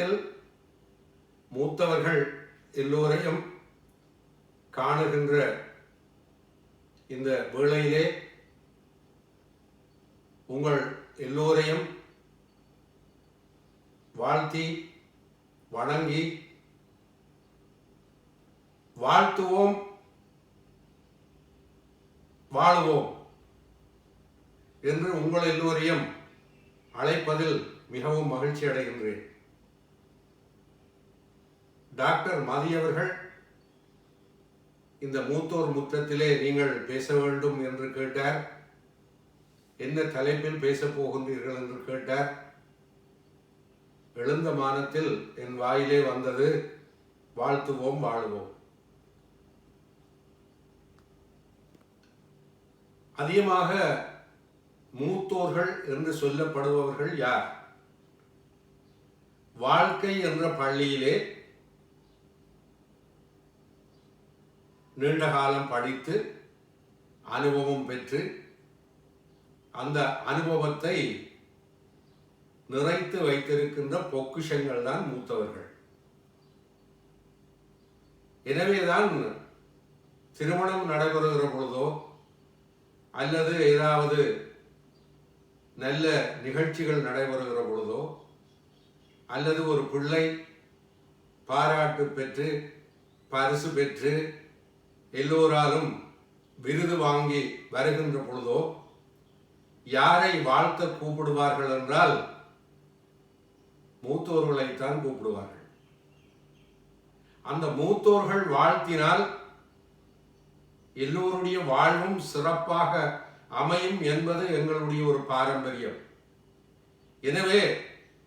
வாழ்க்கையில் மூத்தவர்கள் எல்லோரையும் காணுகின்ற இந்த வேளையிலே உங்கள் எல்லோரையும் வாழ்த்தி வணங்கி வாழ்த்துவோம், வாழுவோம் என்று உங்கள் எல்லோரையும் அழைப்பதில் மிகவும் மகிழ்ச்சி அடைகின்றேன். டாக்டர் மதி அவர்கள் இந்த மூத்தோர் முற்றத்திலே நீங்கள் பேச வேண்டும் என்று கேட்டார். என்ன தலைப்பில் பேசப் போகின்றீர்கள் என்று கேட்டார். எழுந்த மானத்தில் என் வாயிலே வந்தது வாழ்த்துவோம், வாழுவோம். அதிகமாக மூத்தோர்கள் என்று சொல்லப்படுபவர்கள் யார்? வாழ்க்கை என்ற பள்ளியிலே நீண்ட காலம் படித்து அனுபவம் பெற்று அந்த அனுபவத்தை நிறைத்து வைத்திருக்கின்ற பொக்கிஷங்கள் தான் மூத்தவர்கள். எனவேதான் திருமணம் நடைபெறுகிற பொழுதோ அல்லது ஏதாவது நல்ல நிகழ்ச்சிகள் நடைபெறுகிற பொழுதோ அல்லது ஒரு பிள்ளை பாராட்டு பெற்று பரிசு பெற்று எல்லோராலும் விருது வாங்கி வருகின்ற பொழுதோ யாரை வாழ்த்த கூப்பிடுவார்கள் என்றால் மூத்தோர்களைத்தான் கூப்பிடுவார்கள். அந்த மூத்தோர்கள் வாழ்த்தினால் எல்லோருடைய வாழ்வும் சிறப்பாக அமையும் என்பது எங்களுடைய ஒரு பாரம்பரியம். எனவே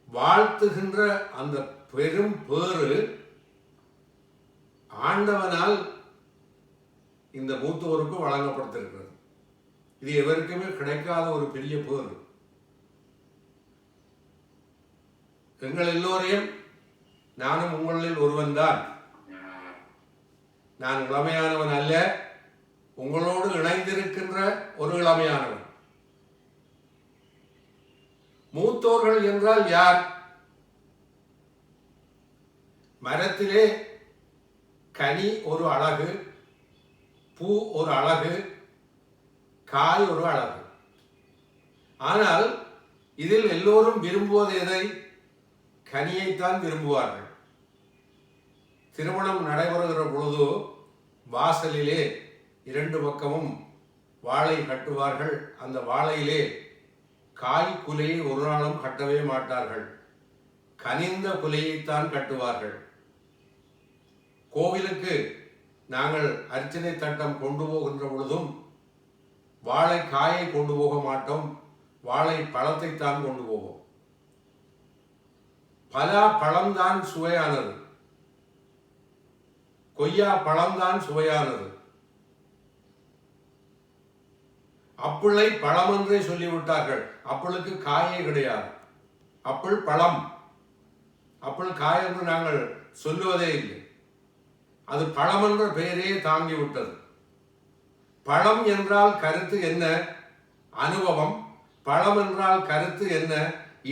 வாழ்த்துகின்ற அந்த பெரும் பேறு ஆண்டவனால் இந்த மூத்தோருக்கு வழங்கப்பட்டிருக்கிறது. இது எவருக்குமே கிடைக்காத ஒரு பெரிய பேறு. எங்கள் எல்லோரையும், நானும் உங்களில் ஒருவன் தான், நான் இளமையானவன் அல்ல, உங்களோடு இணைந்திருக்கின்ற ஒரு இளமையானவன். மூத்தோர்கள் என்றால் யார்? மரத்திலே கனி ஒரு அழகு, பூ ஒரு அழகு, காய் ஒரு அழகு. ஆனால் இதில் எல்லோரும் விரும்புவது எதை? கனியைத்தான் விரும்புவார்கள். திருமணம் நடைபெறுகிற பொழுது வாசலிலே இரண்டு பக்கமும் வாழை கட்டுவார்கள். அந்த வாழையிலே காய் குலையை ஒரு நாளும் கட்டவே மாட்டார்கள். கனிந்த குலையைத்தான் கட்டுவார்கள். கோவிலுக்கு நாங்கள் அர்ச்சனை தட்டம் கொண்டு போகின்ற பொழுதும் வாழை காயை கொண்டு போக மாட்டோம், வாழை பழத்தைத்தான் கொண்டு போவோம். பலா பழம்தான் சுவையானது, கொய்யா பழம்தான் சுவையானது. அப்பிளை பழம் என்றே சொல்லிவிட்டார்கள். அப்பிளுக்கு காயே கிடையாது. அப்பிள் பழம், அப்பிள் காய் என்று நாங்கள் சொல்லுவதே இல்லை. அது பழம் என்ற பெயரே தாங்கிவிட்டது. பழம் என்றால் கருத்து என்ன? அனுபவம். பழம் என்றால் கருத்து என்ன?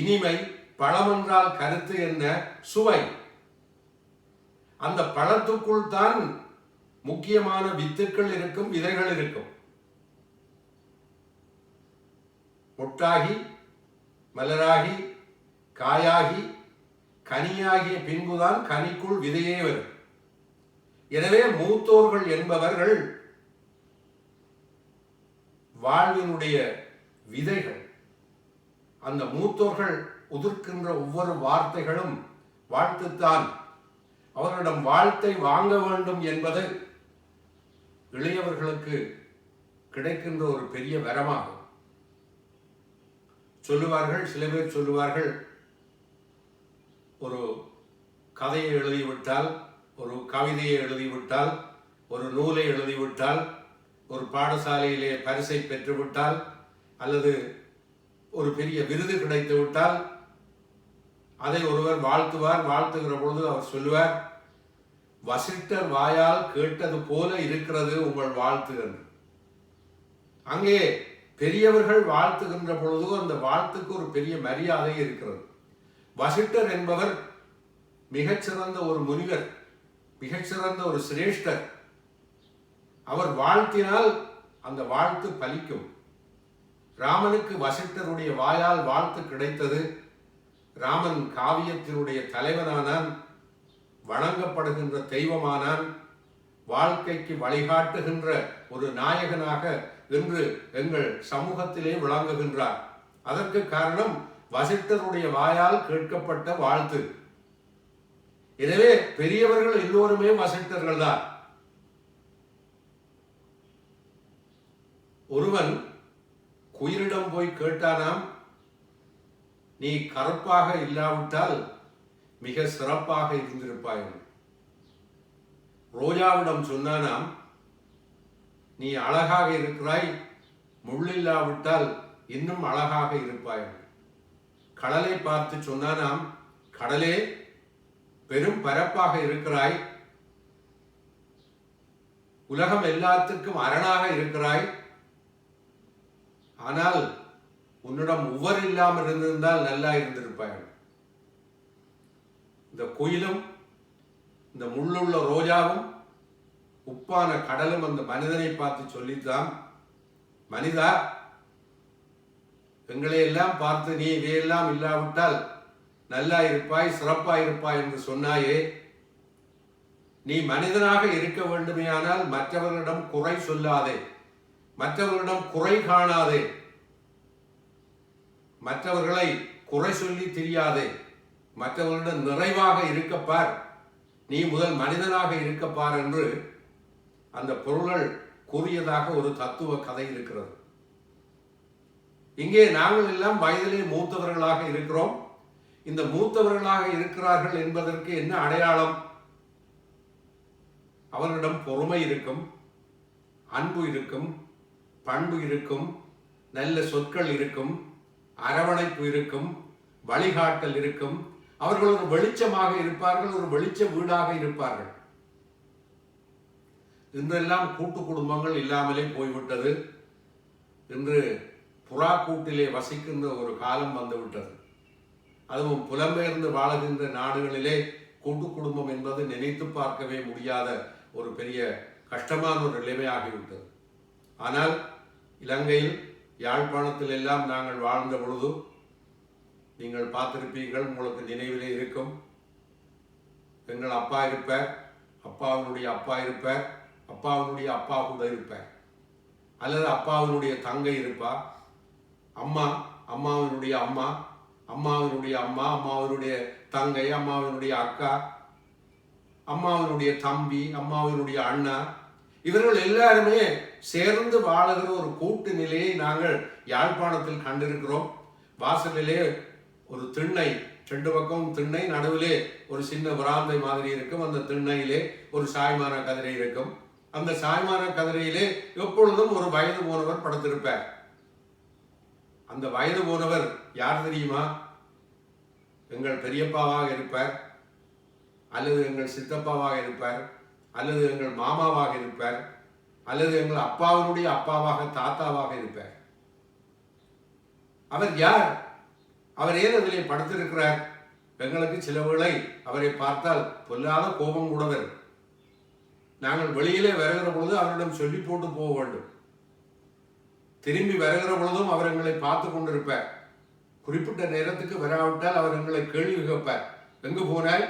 இனிமை. பழம் என்றால் கருத்து என்ன? சுவை. அந்த பழத்துக்குள் தான் முக்கியமான வித்துக்கள் இருக்கும், விதைகள் இருக்கும். முட்டாகி மலராகி காயாகி கனியாகிய பின்புதான் கனிக்குள் விதையே வரும். எனவே மூத்தோர்கள் என்பவர்கள் வாழ்வினுடைய விதைகள். அந்த மூத்தோர்கள் உதிர்க்கின்ற ஒவ்வொரு வார்த்தைகளும் வாழ்த்துத்தான். அவர்களிடம் வாழ்த்தை வாங்க வேண்டும் என்பது இளையவர்களுக்கு கிடைக்கின்ற ஒரு பெரிய வரமாகும். சொல்லுவார்கள், சில பேர் சொல்லுவார்கள், ஒரு கதையை எழுதிவிட்டால், ஒரு கவிதையை எழுதிவிட்டால், ஒரு நூலை எழுதிவிட்டால், ஒரு பாடசாலையிலே பரிசை பெற்றுவிட்டால் அல்லது ஒரு பெரிய விருது கிடைத்து விட்டால் அதை ஒருவர் வாழ்த்துவார். வாழ்த்துகிற பொழுது அவர் சொல்லுவார், வசிட்டர் வாயால் கேட்டது போல இருக்கிறது உங்கள் வாழ்த்து என்று. அங்கே பெரியவர்கள் வாழ்த்துகின்ற பொழுது அந்த வாழ்த்துக்கு ஒரு பெரிய மரியாதை இருக்கிறது. வசிட்டர் என்பவர் மிகச்சிறந்த ஒரு முனிவர், மிகச்சிறந்த ஒரு சிரேஷ்டர். அவர் வாழ்த்தினால் அந்த வாழ்த்து பலிக்கும். ராமனுக்கு வசிஷ்டருடைய வாயால் வாழ்த்து கிடைத்தது. ராமன் காவியத்தினுடைய தலைவனானான், வணங்கப்படுகின்ற தெய்வமானான், வாழ்க்கைக்கு வழிகாட்டுகின்ற ஒரு நாயகனாக இன்று எங்கள் சமூகத்திலே விளங்குகின்றார். அதற்கு காரணம் வசிஷ்டருடைய வாயால் கேட்கப்பட்ட வாழ்த்து. எனவே பெரியவர்கள் எல்லோருமே வசிஷ்டர்கள் தான். ஒருவன் குயிலிடம் போய் கேட்டானாம், நீ கருப்பாக இல்லாவிட்டால் மிக சிறப்பாக இருந்திருப்பாய். ரோஜாவிடம் சொன்னானாம், நீ அழகாக இருக்கிறாய், முள்ளில்லாவிட்டால் இன்னும் அழகாக இருப்பாய். கடலை பார்த்து சொன்னானாம், கடலே பெரும் பரப்பாக இருக்கிறாய், உலகம் எல்லாத்துக்கும் அரணாக இருக்கிறாய், ஆனால் உன்னிடம் உவர் இல்லாமல் இருந்திருந்தால் நல்லா இருந்திருப்பாய். இந்த குயிலும் இந்த முள்ளுள்ள ரோஜாவும் உப்பான கடலும் அந்த மனிதனை பார்த்து சொல்லித்தான், மனிதா, எங்களை எல்லாம் பார்த்து நீ இவையெல்லாம் இல்லாவிட்டால் நல்லா இருப்பாய், சிறப்பாயிருப்பாய் என்று சொன்னாயே, நீ மனிதனாக இருக்க வேண்டுமேயானால் மற்றவர்களிடம் குறை சொல்லாதே, மற்றவர்களிடம் குறை காணாதே, மற்றவர்களை குறை சொல்லி தெரியாதே, மற்றவர்களிடம் நிறைவாக இருக்கப்பார், நீ முதல் மனிதனாக இருக்கப்பார் என்று அந்த பொருள்கள் கூறியதாக ஒரு தத்துவ கதை இருக்கிறது. இங்கே நாங்கள் எல்லாம் வயதிலே மூத்தவர்களாக இருக்கிறோம். இந்த மூத்தவர்களாக இருக்கிறார்கள் என்பதற்கு என்ன அடையாளம்? அவர்களிடம் பொறுமை இருக்கும், அன்பு இருக்கும், பண்பு இருக்கும், நல்ல சொற்கள் இருக்கும், அரவணைப்பு இருக்கும், வழிகாட்டல் இருக்கும். அவர்கள் ஒரு வெளிச்சமாக இருப்பார்கள், ஒரு வெளிச்ச வீடாக இருப்பார்கள். இன்றெல்லாம் கூட்டு குடும்பங்கள் இல்லாமலே போய்விட்டது. இன்று புறா கூட்டிலே வசிக்கின்ற ஒரு காலம் வந்துவிட்டது. அதுவும் புலம்பெயர்ந்து வாழுகின்ற நாடுகளிலே கூட்டு குடும்பம் என்பது நினைத்து பார்க்கவே முடியாத ஒரு பெரிய கஷ்டமான ஒரு நிலைமையாகிவிட்டது. ஆனால் இலங்கையில் யாழ்ப்பாணத்தில் எல்லாம் நாங்கள் வாழ்ந்த பொழுது நீங்கள் பார்த்திருப்பீர்கள், உங்களுக்கு நினைவிலே இருக்கும். எங்கள் அப்பா இருப்பார், அப்பாவினுடைய அப்பா இருப்பார், அப்பாவினுடைய அப்பா கூட இருப்பார், அல்லது அப்பாவினுடைய தங்கை இருப்பார், அம்மா, அம்மாவினுடைய அம்மா, அம்மாவினுடைய அம்மா, அம்மாவினுடைய தங்கை, அம்மாவினுடைய அக்கா, அம்மாவினுடைய தம்பி, அம்மாவினுடைய அண்ணா, இவர்கள் எல்லாருமே சேர்ந்து வாழுகிற ஒரு கூட்டு நிலையை நாங்கள் யாழ்ப்பாணத்தில் கண்டிருக்கிறோம். வாசலிலே ஒரு திண்ணை, ரெண்டு பக்கம் திண்ணை, நடுவிலே ஒரு சின்ன வராந்தை மாதிரி இருக்கும். அந்த திண்ணையிலே ஒரு சாய்மான கதிரை இருக்கும். அந்த சாய்மான கதிரையிலே எப்பொழுதும் ஒரு வயது போனவர் படுத்திருப்பார். அந்த வயது போனவர் யார் தெரியுமா? எங்கள் பெரியப்பாவாக இருப்பார், அல்லது எங்கள் சித்தப்பாவாக இருப்பார், அல்லது எங்கள் மாமாவாக இருப்பார், அல்லது எங்கள் அப்பாவினுடைய அப்பாவாக, தாத்தாவாக இருப்பார். அவர் யார்? அவர் ஏன் அதிலே படுத்திருக்கிறார்? எங்களுக்கு சில வேளை அவரை பார்த்தால் பொல்லாத கோபம் கூட வரும். நாங்கள் வெளியிலே வருகிற பொழுது அவரிடம் சொல்லி போட்டு போக வேண்டும். திரும்பி வருகிற பொழுதும் அவர் எங்களை பார்த்து கொண்டிருப்பார். குறிப்பிட்ட நேரத்துக்கு வராவிட்டால் அவர் எங்களை கேள்வி கேட்பார். எங்கு போனாய்,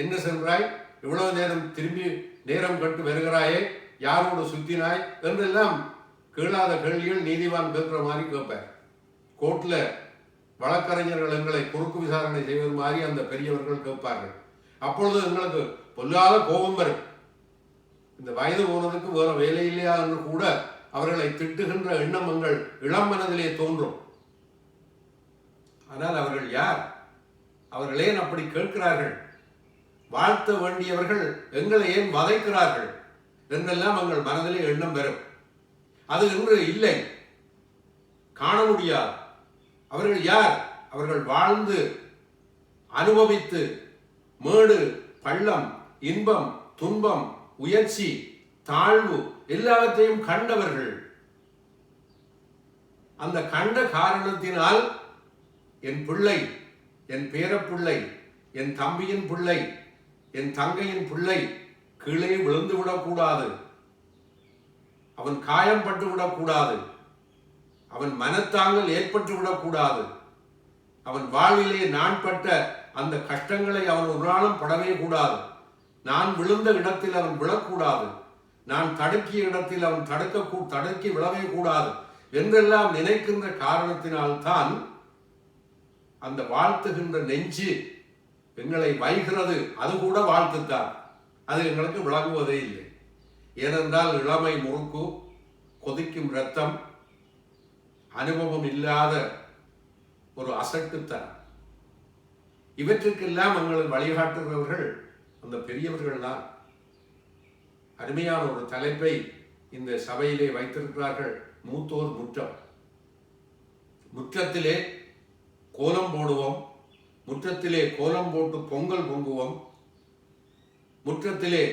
என்ன சென்றாய், இவ்வளவு நேரம் திரும்பி நேரம் கட்டு வருகிறாயே, யாரோடு சுத்தினாய் என்றெல்லாம் கேளாத கேள்விகள் நீதிவான் கேட்கிற மாதிரி கேட்பார். கோர்ட்ல வழக்கறிஞர்கள் எங்களை குறுக்கு விசாரணை செய்வது மாதிரி அந்த பெரியவர்கள் கேட்பார்கள். அப்பொழுது எங்களுக்கு பொல்லாத கோபம் வரும். இந்த வயது போனதுக்கு வேற வேலை இல்லையா என்று கூட அவர்களை திட்டுகின்ற எண்ணம் எங்கள் இளம் மனதிலே தோன்றும். ஆனால் அவர்கள் யார்? அவர்கள் ஏன் அப்படி கேட்கிறார்கள்? வாழ்த்த வேண்டியவர்கள் எங்களை ஏன் வதைக்கிறார்கள் என்றெல்லாம் எங்கள் மனதிலே எண்ணம் வரும். அது இன்று இல்லை, காண முடியாது. அவர்கள் யார்? அவர்கள் வாழ்ந்து அனுபவித்து மேடு பள்ளம், இன்பம் துன்பம், உயர்ச்சி தாழ்வு எல்லாவற்றையும் கண்டவர்கள். அந்த கண்ட காரணத்தினால் என் பிள்ளை, என் பேரப்பிள்ளை, என் தம்பியின் பிள்ளை, என் தங்கையின் பிள்ளை கீழே விழுந்து விடக்கூடாது, அவன் காயம் பட்டு விடக்கூடாது, அவன் மனத்தாங்கல் ஏற்பட்டு விடக்கூடாது, அவன் வாழ்விலே நான் பட்ட அந்த கஷ்டங்களை அவன் ஒரு நாளும் படவே கூடாது, நான் விழுந்த இடத்தில் அவன் விழக்கூடாது, நான் தடுக்கிய இடத்தில் அவன் தடுக்கி விழவே கூடாது என்றெல்லாம் நினைக்கின்ற காரணத்தினால்தான் அந்த வாழ்த்துகின்ற நெஞ்சு எங்களை வைகிறது. அது கூட வாழ்த்துத்தான், அது எங்களுக்கு விளங்குவதே இல்லை. ஏனென்றால் இளமை முறுக்கு, கொதிக்கும் இரத்தம், அனுபவம் இல்லாத ஒரு அசட்டுத்தனம், இவற்றுக்கெல்லாம் எங்களை வழிகாட்டுகிறவர்கள் அந்த பெரியவர்கள் தான். அருமையான ஒரு தலைப்பை இந்த சபையிலே வைத்திருக்கிறார்கள், மூத்தோர் முற்றம். முற்றத்திலே கோலம் போடுவோம், முற்றத்திலே கோலம் போட்டு பொங்கல் பொங்குவோம், முற்றத்திலே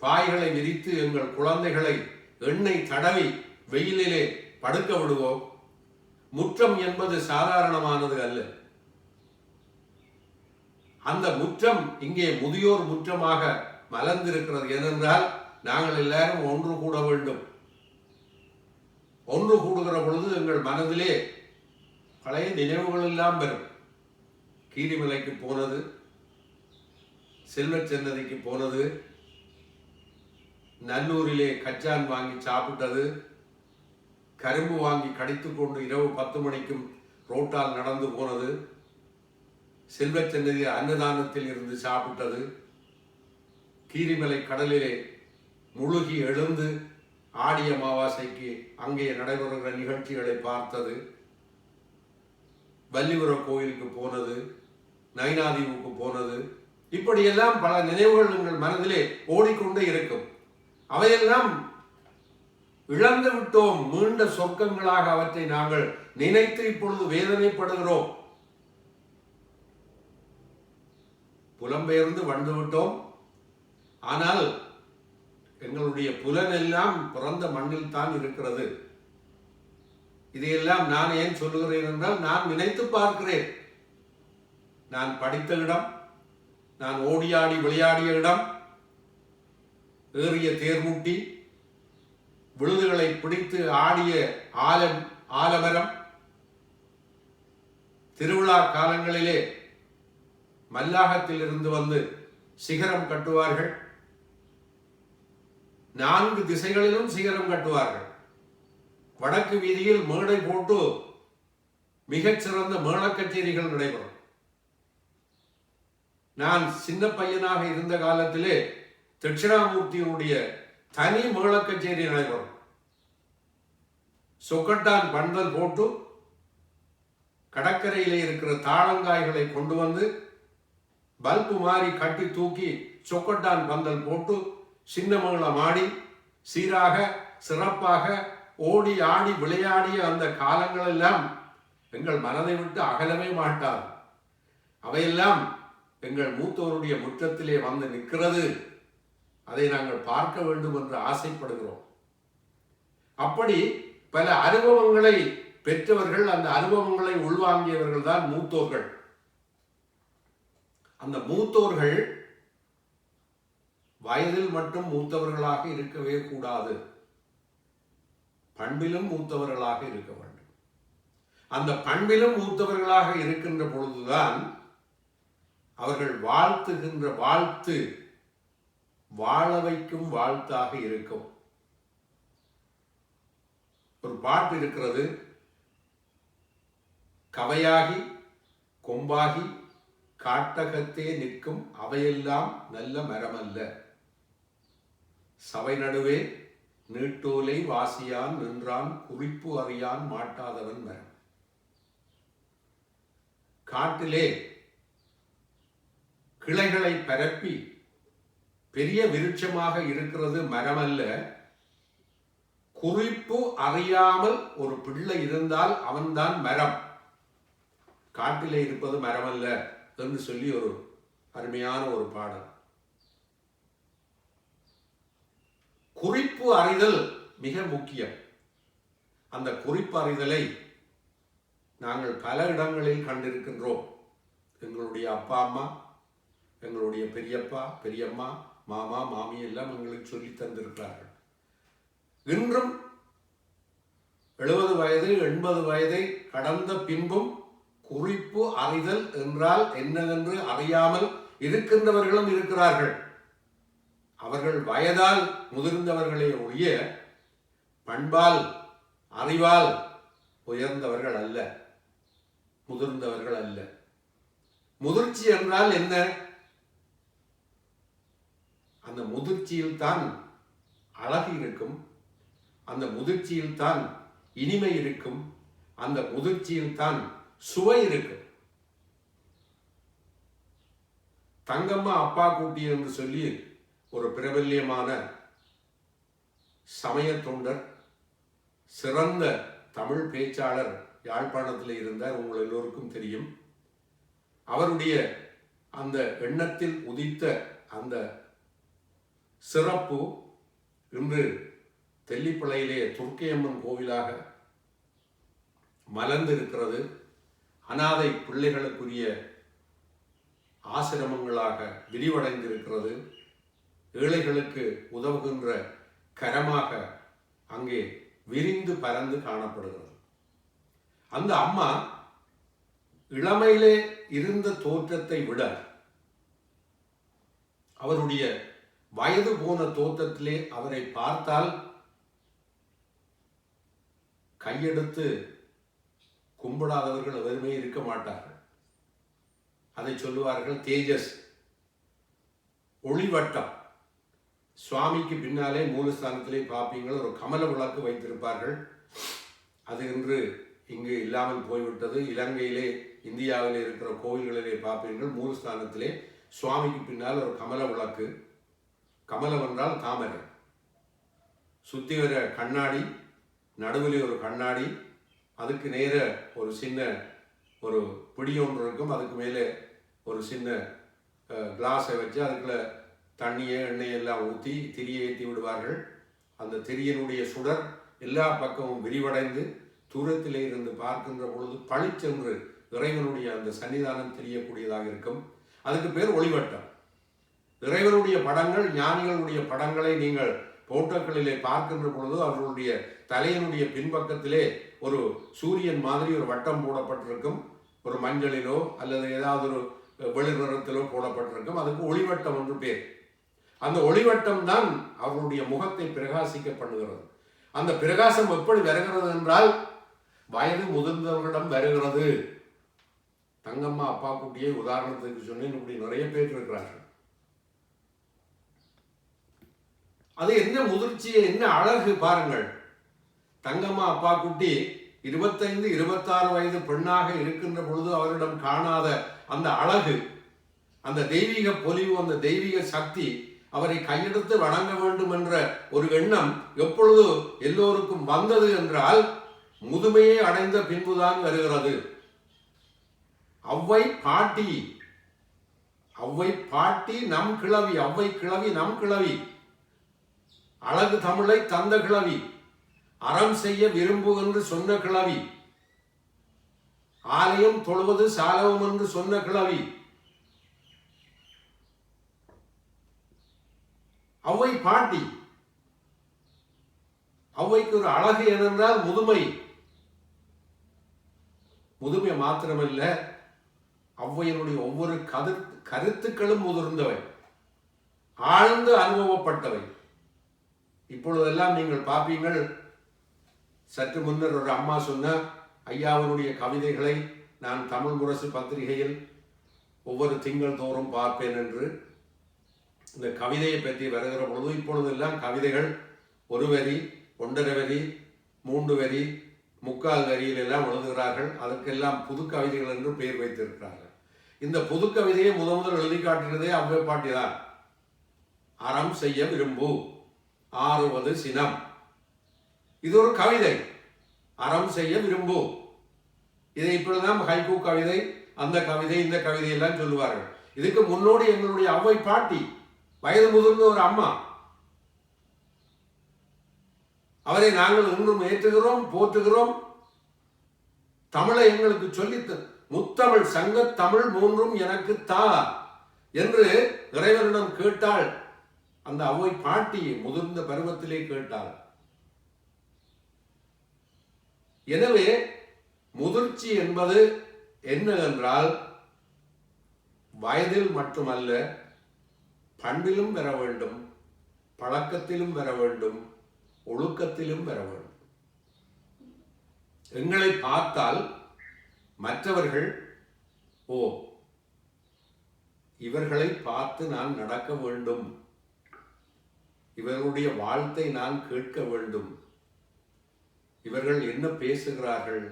பாய்களை விரித்து எங்கள் குழந்தைகளை எண்ணெய் தடவி வெயிலிலே படுக்க விடுவோம். முற்றம் என்பது சாதாரணமானது அல்ல. அந்த முற்றம் இங்கே முதியோர் முற்றமாக மலர்ந்திருக்கிறது. ஏனென்றால் நாங்கள் எல்லாரும் ஒன்று கூட வேண்டும். ஒன்று கூடுகிற பொழுது எங்கள் மனதிலே பழைய நினைவுகள் எல்லாம் பெறும். கீரிமலைக்கு போனது, செல்வச்சன்னதிக்கு போனது, நல்லூரிலே கச்சான் வாங்கி சாப்பிட்டது, கரும்பு வாங்கி கடித்துக்கொண்டு இரவு 10 மணிக்கும் ரோட்டால் நடந்து போனது, செல்வச்சன்னதி அன்னதானத்தில் இருந்து சாப்பிட்டது, கீரிமலை கடலிலே முழுகி எழுந்து ஆடி அமாவாசைக்கு அங்கே நடைபெறுகிற நிகழ்ச்சிகளை பார்த்தது, வள்ளிபுர கோயிலுக்கு போனது, நைனாதீவுக்கு போனது, இப்படியெல்லாம் பல நினைவுகள் எங்கள் மனதிலே ஓடிக்கொண்டே இருக்கும். அவையெல்லாம் இழந்து விட்டோம். மீண்ட சொர்க்கங்களாக அவற்றை நாங்கள் நினைத்து இப்பொழுது வேதனைப்படுகிறோம். புலம்பெயர்ந்து வந்து விட்டோம். ஆனால் எங்களுடைய புலன் எல்லாம் பிறந்த மண்ணில் தான் இருக்கிறது. இதையெல்லாம் நான் ஏன் சொல்லுகிறேன் என்றால், நான் நினைத்து பார்க்கிறேன். நான் படித்த இடம், நான் ஓடியாடி விளையாடிய இடம், ஏறிய தேர்முட்டி, விழுதுகளை பிடித்து ஆடிய ஆலமரம், திருவிழா காலங்களிலே மல்லாகத்தில் இருந்து வந்து சிகரம் கட்டுவார்கள். 4 திசைகளிலும் சிகரம் கட்டுவார்கள். வடக்கு வீதியில் மேடை போட்டு மிகச்சிறந்த மேள கச்சேரிகள் நடைபெறும். நான் சின்ன பையனாக இருந்த காலத்திலே தட்சிணாமூர்த்தியினுடைய தனி மேள கச்சேரி நடைபெறும். சொக்கட்டான் பந்தல் போட்டு கடற்கரையிலே இருக்கிற தாளங்காய்களை கொண்டு வந்து பல்பு மாறி கட்டி தூக்கி சொக்கட்டான் பந்தல் போட்டு சின்ன மேளம் ஆடி சீராக சிறப்பாக ஓடி ஆடி விளையாடிய அந்த காலங்கள் எல்லாம் எங்கள் மனதை விட்டு அகலவே மாட்டார். அவையெல்லாம் எங்கள் மூத்தோருடைய முற்றத்திலே வந்து நிற்கிறது. அதை நாங்கள் பார்க்க வேண்டும் என்று ஆசைப்படுகிறோம். அப்படி பல அனுபவங்களை பெற்றவர்கள், அந்த அனுபவங்களை உள்வாங்கியவர்கள் தான் மூத்தோர்கள். அந்த மூத்தோர்கள் வயதில் மட்டும் மூத்தவர்களாக இருக்கவே கூடாது, பண்பிலும் மூத்தவர்களாக இருக்க வேண்டும். அந்த பண்பிலும் மூத்தவர்களாக இருக்கின்ற பொழுதுதான் அவர்கள் வாழ்த்துகின்ற வாழ்த்து வாழ வைக்கும் வாழ்த்தாக இருக்கும். ஒரு பாட்டு இருக்கிறது, கவையாகி கொம்பாகி காட்டகத்தே நிற்கும் அவையெல்லாம் நல்ல மரமல்ல, சபை நடுவே நீட்டோலை வாசியான் நின்றான் குறிப்பு அறியான் மாட்டாதவன் மரம். காட்டிலே கிளைகளை பரப்பி பெரிய விருட்சமாக இருக்கிறது மரமல்ல, குறிப்பு அறியாமல் ஒரு பிள்ளை இருந்தால் அவன்தான் மரம், காட்டிலே இருப்பது மரமல்ல என்று சொல்லி ஒரு அருமையான ஒரு பாடல். குறிப்பு அறிதல் மிக முக்கியம். அந்த குறிப்பு அறிதலை நாங்கள் பல இடங்களில் கண்டிருக்கின்றோம். எங்களுடைய அப்பா அம்மா, எங்களுடைய பெரியப்பா பெரியம்மா மாமா மாமி எல்லாம் எங்களுக்கு சொல்லி தந்திருக்கிறார்கள். இன்றும் 70 வயது 80 வயதை கடந்த பின்பும் குறிப்பு அறிதல் என்றால் என்னவென்று அறியாமல் இருக்கின்றவர்களும் இருக்கிறார்கள். அவர்கள் வயதால் முதிர்ந்தவர்களே ஒழிய பண்பால் அறிவால் உயர்ந்தவர்கள் அல்ல, முதிர்ந்தவர்கள் அல்ல. முதிர்ச்சி என்றால் என்ன? அந்த முதிர்ச்சியில் தான் அழகு இருக்கும், அந்த முதிர்ச்சியில் தான் இனிமை இருக்கும், அந்த முதிர்ச்சியில் தான் சுவை இருக்கும். தங்கம்மா அப்பா கூட்டி என்று சொல்லி ஒரு பிரபல்யமான சமய தொண்டர், சிறந்த தமிழ் பேச்சாளர் யாழ்ப்பாணத்தில் இருந்தார், உங்கள் எல்லோருக்கும் தெரியும். அவருடைய அந்த எண்ணத்தில் உதித்த அந்த சிறப்பு இன்று தெல்லிப்பளையிலே துர்க்கையம்மன் கோவிலாக மலர்ந்திருக்கிறது. அனாதை பிள்ளைகளுக்குரிய ஆசிரமங்களாக விரிவடைந்திருக்கிறது. ஏழைகளுக்கு உதவுகின்ற கரமாக அங்கே விரிந்து பறந்து காணப்படுகிறது. அந்த அம்மா இளமையிலே இருந்த தோற்றத்தை விட அவருடைய வயது போன தோற்றத்திலே அவரை பார்த்தால் கையெடுத்து கும்பிடாதவர்கள் எவருமே இருக்க மாட்டார்கள். அதை சொல்லுவார்கள் தேஜஸ், ஒளிவட்டம். சுவாமிக்கு பின்னாலே மூலஸ்தானத்திலே பார்ப்பீங்கள் ஒரு கமல விளக்கு வைத்திருப்பார்கள். அது இன்று இங்கு இல்லாமல் போய்விட்டது. இலங்கையிலே இந்தியாவிலே இருக்கிற கோவில்களிலே பார்ப்பீர்கள் மூலஸ்தானத்திலே சுவாமிக்கு பின்னால் ஒரு கமல விளக்கு. கமலம் என்றால் தாமரை. சுத்தி வர கண்ணாடி, நடுவில் ஒரு கண்ணாடி, அதுக்கு நேர ஒரு சின்ன ஒரு பிடி ஒன்று இருக்கும். அதுக்கு மேலே ஒரு சின்ன கிளாஸை வச்சு அதுக்குள்ள தண்ணியை எண்ணெயெல்லாம் ஊற்றி திரியை ஏற்றி விடுவார்கள். அந்த திரியினுடைய சுடர் எல்லா பக்கமும் விரிவடைந்து தூரத்திலே இருந்து பார்க்கின்ற பொழுது பளிச்சென்று இறைவனுடைய அந்த சன்னிதானம் தெரியக்கூடியதாக இருக்கும். அதுக்கு பேர் ஒளிவட்டம். இறைவனுடைய படங்கள், ஞானிகளுடைய படங்களை நீங்கள் போட்டோக்களிலே பார்க்கின்ற பொழுது அவர்களுடைய தலையினுடைய பின்பக்கத்திலே ஒரு சூரியன் மாதிரி ஒரு வட்டம் போடப்பட்டிருக்கும். ஒரு மஞ்சளிலோ அல்லது ஏதாவது ஒரு வெளிர் நிறத்திலோ போடப்பட்டிருக்கும். அதுக்கு ஒளிவட்டம் என்று பேர். அந்த ஒளிவட்டம் தான் அவர்களுடைய முகத்தை பிரகாசிக்க பண்ணுகிறது. அந்த பிரகாசம் எப்படி வருகிறது என்றால் வயது முதிர்ந்தவர்களிடம் வருகிறது. தங்கம்மா அப்பா குட்டியை உதாரணத்துக்கு சொன்னேன். இப்படி நிறைய பேர் இருக்கிறார்கள். அது என்ன முதிர்ச்சியை, என்ன அழகு பாருங்கள். தங்கம்மா அப்பா குட்டி 25, 26 வயது பெண்ணாக இருக்கின்ற பொழுது அவரிடம் காணாத அந்த அழகு, அந்த தெய்வீக பொலிவு, அந்த தெய்வீக சக்தி, அவரை கையெடுத்து வணங்க வேண்டும் என்ற ஒரு எண்ணம் எப்பொழுது எல்லோருக்கும் வந்தது என்றால் முதுமையை அடைந்த பின்புதான் வருகிறது. அவ்வை பாட்டி, அவ்வை பாட்டி நம் கிழவி, அவ்வை கிழவி நம் கிழவி, அழகு தமிழை தந்த கிழவி, அறம் செய்ய விரும்பு என்று சொன்ன கிழவி, ஆலயம் தொழுவது சாலவும் என்று சொன்ன கிழவி, அவ்வை பாட்டி. அவ்வைக்கு ஒரு அழகு ஏனென்றால் முதுமை. முதுமை மாத்திரமல்ல, அவ்வையினுடைய ஒவ்வொரு கருத்துக்களும் முதிர்ந்தவை, ஆழ்ந்து அனுபவப்பட்டவை. இப்பொழுதெல்லாம் நீங்கள் பார்ப்பீங்கள். சற்று முன்னர் ஒரு அம்மா சொன்ன ஐயாவினுடைய கவிதைகளை நான் தமிழ் முரசு பத்திரிகையில் ஒவ்வொரு திங்கள் தோறும் பார்ப்பேன் என்று. இந்த கவிதையை பற்றி வருகிற பொழுது இப்பொழுதெல்லாம் கவிதைகள் 1 வரி, 1.5 வரி, 3 வரி, 3/4 வரியில் எல்லாம் எழுதுகிறார்கள். அதற்கெல்லாம் புது கவிதைகள் என்று பெயர் வைத்திருக்கிறார்கள். இந்த புது கவிதையை முதல் எழுதி காட்டுகிறதே அவ்வை பாட்டி தான். அறம் செய்ய விரும்பு, ஆறுவது சினம். இது ஒரு கவிதை. அறம் செய்ய விரும்பு. இதை இப்பொழுதுதான் ஹைக்கூ கவிதை, அந்த கவிதை, இந்த கவிதை எல்லாம் சொல்லுவார்கள். இதுக்கு முன்னோடி எங்களுடைய அவ்வை பாட்டி, வயது முதிர்ந்த ஒரு அம்மா. அவரை நாங்கள் இன்றும் ஏற்றுகிறோம், போற்றுகிறோம். தமிழை எங்களுக்கு சொல்லி முத்தமிழ் சங்க தமிழ் 3ம் எனக்கு தா. என்று இறைவனிடம் கேட்டாள். அந்த அவ்வை பாட்டி முதிர்ந்த பருவத்திலே கேட்டாள். எனவே முதிர்ச்சி என்பது என்ன என்றால், வயதில் மட்டுமல்ல, பண்பிலும் பெற வேண்டும், பழக்கத்திலும் பெற வேண்டும், ஒழுக்கத்திலும் பெற வேண்டும். எங்களை பார்த்தால் மற்றவர்கள், ஓ, இவர்களை பார்த்து நான் நடக்க வேண்டும், இவர்களுடைய வாழ்த்தை நான் கேட்க வேண்டும், இவர்கள் என்ன பேசுகிறார்கள்,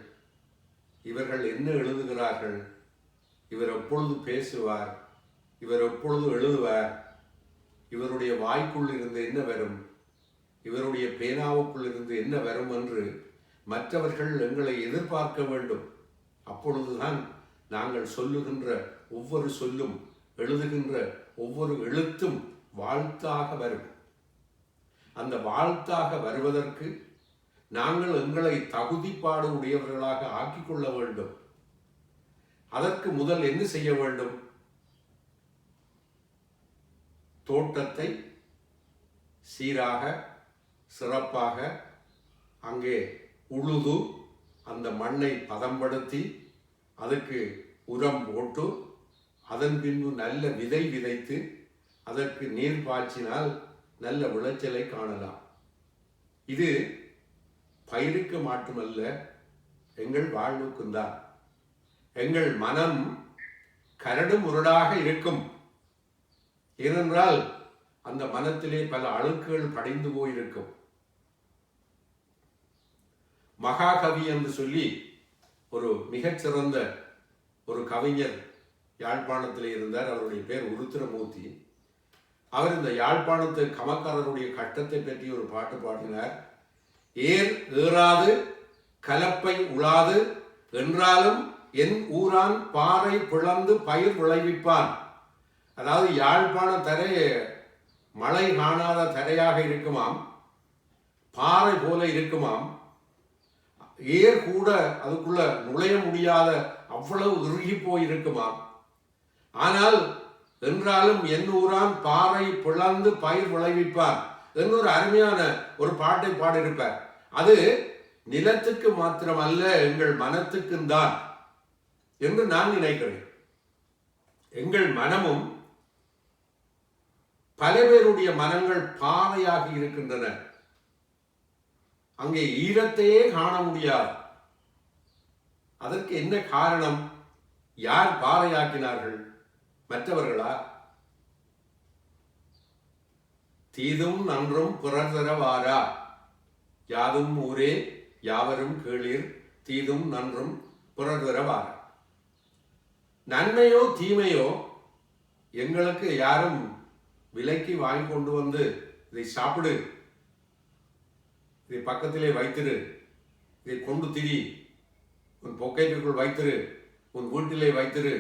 இவர்கள் என்ன எழுதுகிறார்கள், இவர் எப்பொழுது பேசுவார், இவர் எப்பொழுது எழுதுவார், இவருடைய வாய்க்குள் இருந்து என்ன வரும், இவருடைய பேனாவுக்குள் இருந்து என்ன வரும் என்று மற்றவர்கள் எங்களை எதிர்பார்க்க வேண்டும். அப்பொழுதுதான் நாங்கள் சொல்லுகின்ற ஒவ்வொரு சொல்லும், எழுதுகின்ற ஒவ்வொரு எழுத்தும் வாழ்த்தாக வரும். அந்த வாழ்த்தாக வருவதற்கு நாங்கள் எங்களை தகுதிப்பாடு உடையவர்களாக ஆக்கிக் கொள்ள வேண்டும். அதற்கு முதல் என்ன செய்ய வேண்டும்? தோட்டத்தை சீராக சிறப்பாக அங்கே உழுது அந்த மண்ணை பதம்படுத்தி அதுக்கு உரம் போட்டு அதன் பின்பு நல்ல விதை விதைத்து அதற்கு நீர் பாய்ச்சினால் நல்ல விளைச்சலை காணலாம். இது பயிருக்கு மட்டுமல்ல, எங்கள் வாழ்வுக்கும் தான். எங்கள் மனம் கரடு முரடாக இருக்கும். ஏனென்றால் அந்த மனத்திலே பல அழுக்குகள் படிந்து போயிருக்கும். மகாகவி என்று சொல்லி ஒரு மிகச்சிறந்த ஒரு கவிஞர் யாழ்ப்பாணத்திலே இருந்தார். அவருடைய பேர் உருத்திரமூர்த்தி. அவர் இந்த யாழ்ப்பாணத்து கமக்காரருடைய கட்டத்தை பற்றி ஒரு பாட்டு பாடினார். ஏர் ஏறாது கலப்பை உழாது என்றாலும் என் ஊரான் பாறை பிளந்து பயிர் விளைவிப்பான். அதாவது யாழ்ப்பாண தரை மழை காணாத தரையாக இருக்குமாம், பாறை போல இருக்குமாம், ஏர் கூட அதுக்குள்ள நுழைய முடியாத அவ்வளவு இறுகி போயிருக்குமாம். ஆனால் என்றாலும் என் ஊரான் பாறை பிளந்து பயிர் விளைவிப்பார் என்று ஒரு அருமையான ஒரு பாட்டை பாடியிருப்பார். அது நிலத்துக்கு மாத்திரமல்ல, எங்கள் மனத்துக்கும் தான் என்று நான் நினைக்கிறேன். எங்கள் மனமும், பல பேருடைய மனங்கள் பாறையாகி இருக்கின்றன. அங்கே ஈரத்தையே காண முடியாது. அதற்கு என்ன காரணம்? யார் பாறையாக்கினார்கள்? மற்றவர்களா? தீதும் நன்றும் பிறர் தரவாரா, யாதும் ஊரே யாவரும் கேளீர், தீதும் நன்றும் பிறர் தரவாரா. நன்மையோ தீமையோ எங்களுக்கு யாரும் விலைக்கு வாங்கி கொண்டு வந்து இதை சாப்பிடு, இதை பக்கத்திலே வைத்திரு, இதை கொண்டு திரி, உன் பொக்கெட்டுக்குள் வைத்திரு, உன் வீட்டிலே வைத்திரு,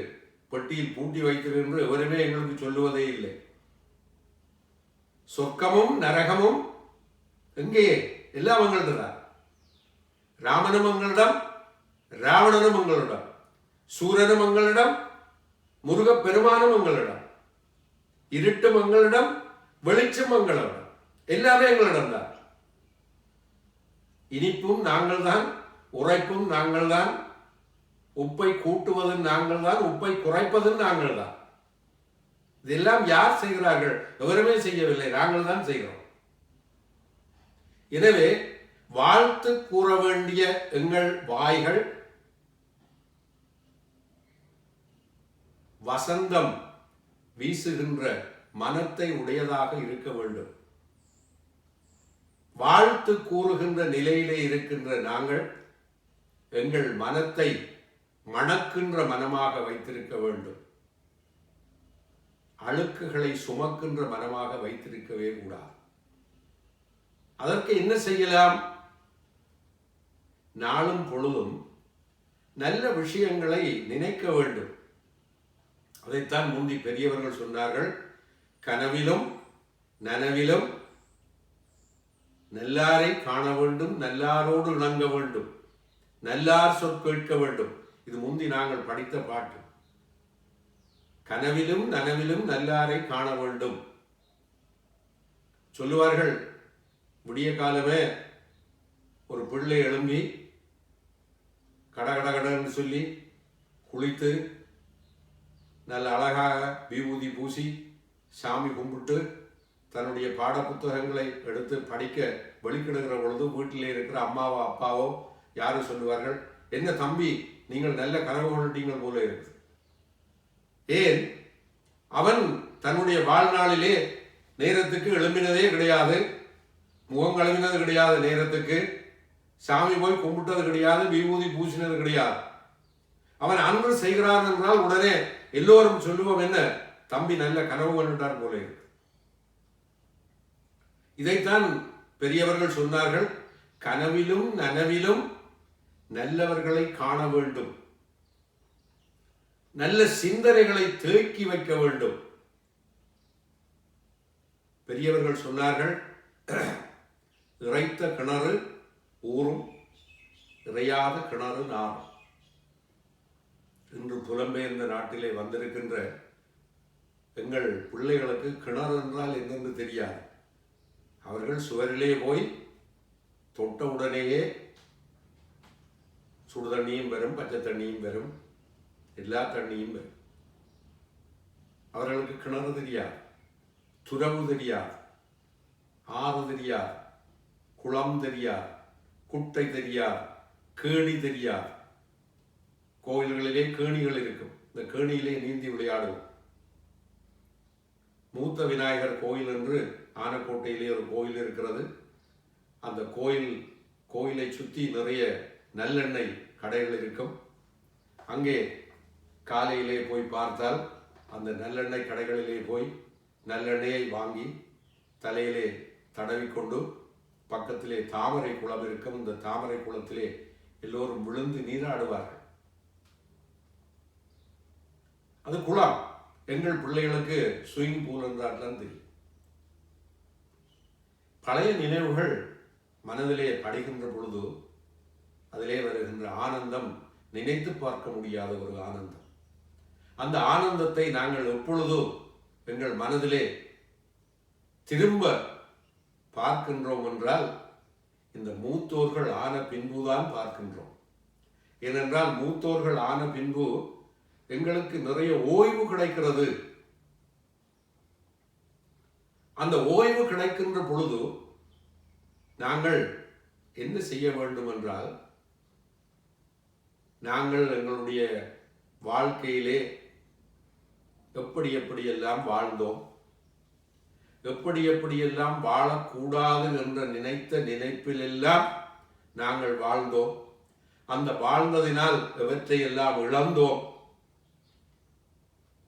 பெட்டியில் பூட்டி வைத்திரு என்று எவருமே எங்களுக்கு சொல்லுவதே இல்லை. சொர்க்கமும் நரகமும் எங்கே? எல்லாம் எங்களிடம். ராமனும் எங்களிடம், ராவணனும் எங்களிடம், சூரனும் எங்களிடம், முருகப்பெருமானும் எங்களிடம், இருட்டும் எங்களிடம், வெளிச்சம் எங்களிடம், எல்லாமே எங்களிடம் தான். இனிப்பும் நாங்கள் தான், உரைப்பும் நாங்கள் தான், உப்பை கூட்டுவதும் நாங்கள் தான், உப்பை குறைப்பதும் நாங்கள் தான். இதெல்லாம் யார் செய்கிறார்கள்? எவருமே செய்யவில்லை, நாங்கள் தான் செய்கிறோம். எனவே வாழ்த்து கூற வேண்டிய எங்கள் வாய்கள் வசந்தம் வீசுகின்ற மனத்தை உடையதாக இருக்க வேண்டும். வாழ்த்து கூறுகின்ற நிலையிலே இருக்கின்ற நாங்கள் எங்கள் மனத்தை மணக்கின்ற மனமாக வைத்திருக்க வேண்டும். அழுக்குகளை சுமக்கின்ற மனமாக வைத்திருக்கவே கூடாது. அதற்கு என்ன செய்யலாம்? நாளும் பொழுதும் நல்ல விஷயங்களை நினைக்க வேண்டும். அதைத்தான் முந்தி பெரியவர்கள் சொன்னார்கள், கனவிலும் நனவிலும் நல்லாரை காண வேண்டும், நல்லாரோடு இணங்க வேண்டும், நல்லார் சொற் கேட்க வேண்டும். இது முந்தி நாங்கள் படித்த பாட்டு. கனவிலும் நனவிலும் நல்லாரை காண வேண்டும். சொல்லுவார்கள், விடிய காலமே ஒரு பிள்ளை எழும்பி கடகடகடன்னு சொல்லி குளித்து நல்ல அழகாக விபூதி பூசி சாமி கும்பிட்டு தன்னுடைய பாட புத்தகங்களை எடுத்து படிக்க வெளிக்கிடுகிற பொழுது வீட்டிலே இருக்கிற அம்மாவோ அப்பாவோ யாரும் சொல்லுவார்கள், என்ன தம்பி நீங்கள் நல்ல கனவு கொண்டீங்கள் போல இருக்குது. ஏன்? அவன் தன்னுடைய வாழ்நாளிலே நேரத்துக்கு எழும்பினதே கிடையாது, முகம் கழுவினது கிடையாது, நேரத்துக்கு சாமி போய் கும்பிட்டது கிடையாது, விபூதி பூசினது கிடையாது. அவன் அன்று செய்கிறான் என்றால் உடனே எல்லோரும் சொல்லுவோம், என்ன தம்பி நல்ல கனவு கண்டுட்டார் போல இருக்கு. இதைத்தான் பெரியவர்கள் சொன்னார்கள், கனவிலும் நனவிலும் நல்லவர்களை காண வேண்டும், நல்ல சிந்தனைகளை தேக்கி வைக்க வேண்டும். பெரியவர்கள் சொன்னார்கள், இறைத்த கிணறு ஊரும், இறையாத கிணறு நாரும். இன்று புலம்பெயர்ந்த நாட்டிலே வந்திருக்கின்ற எங்கள் பிள்ளைகளுக்கு கிணறு என்றால் என்னென்று தெரியாது. அவர்கள் சுவரிலே போய் தொட்ட உடனேயே சுடு தண்ணியும் வரும், பச்சை தண்ணியும் வரும், எல்லா தண்ணியும் வரும். அவர்களுக்கு கிணறு தெரியாது, துறவு தெரியாது, ஆறு தெரியாது, குளம் தெரியாது, குட்டை தெரியாது, கேணி தெரியாது. கோயில்களிலே கேணிகள் இருக்கும், இந்த கேணியிலே நீந்தி விளையாடுவோம். மூத்த விநாயகர் கோயில் என்று ஆனக்கோட்டையிலே ஒரு கோயில் இருக்கிறது. அந்த கோயிலை சுற்றி நிறைய நல்லெண்ணெய் கடைகள் இருக்கும். அங்கே காலையிலே போய் பார்த்தால் அந்த நல்லெண்ணெய் கடைகளிலே போய் நல்லெண்ணெயை வாங்கி தலையிலே தடவிக்கொண்டு, பக்கத்திலே தாமரை குளம் இருக்கும், இந்த தாமரை குளத்திலே எல்லோரும் விழுந்து நீராடுவார்கள். அது குளம். எங்கள் பிள்ளைகளுக்கு ஸ்விமிங் பூல் என்றால் தெரியும். பழைய நினைவுகள் மனதிலே படுகின்ற பொழுது அதிலே வருகின்ற ஆனந்தம் நினைத்து பார்க்க முடியாத ஒரு ஆனந்தம். அந்த ஆனந்தத்தை நாங்கள் எப்பொழுதும் எங்கள் மனதிலே திரும்ப பார்க்கின்றோம் என்றால் இந்த மூத்தோர்கள் ஆன பின்புதான் பார்க்கின்றோம். ஏனென்றால் மூத்தோர்கள் ஆன பின்பு எங்களுக்கு நிறைய ஓய்வு கிடைக்கிறது. அந்த ஓய்வு கிடைக்கின்ற பொழுது நாங்கள் என்ன செய்ய வேண்டும் என்றால், நாங்கள் எங்களுடைய வாழ்க்கையிலே எப்படியெல்லாம் வாழ்ந்தோம், எப்படியெல்லாம் வாழக்கூடாது என்ற நினைத்த நினைப்பிலெல்லாம் நாங்கள் வாழ்ந்தோம். அந்த வாழ்ந்ததினால் எவற்றையெல்லாம் இழந்தோம்,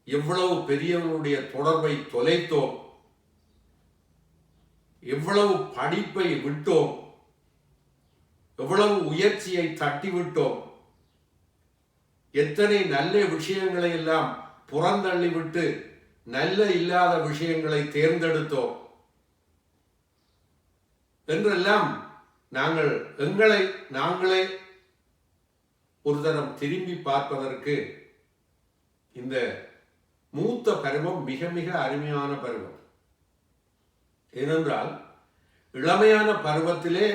எவ்வளவு பெரியவர்களுடைய தொடர்பை தொலைத்தோம், எவ்வளவு படிப்பை விட்டோம், எவ்வளவு உயர்ச்சியை தட்டிவிட்டோம், எத்தனை நல்ல விஷயங்களை எல்லாம் புறந்தள்ளிவிட்டு நல்ல இல்லாத விஷயங்களை தேர்ந்தெடுத்தோம் என்றெல்லாம் நாங்கள் எங்களை நாங்களே ஒரு தரம் திரும்பி பார்ப்பதற்கு இந்த மூத்த பருவம் மிக மிக அருமையான பருவம். ஏனென்றால் இளமையான பருவத்திலே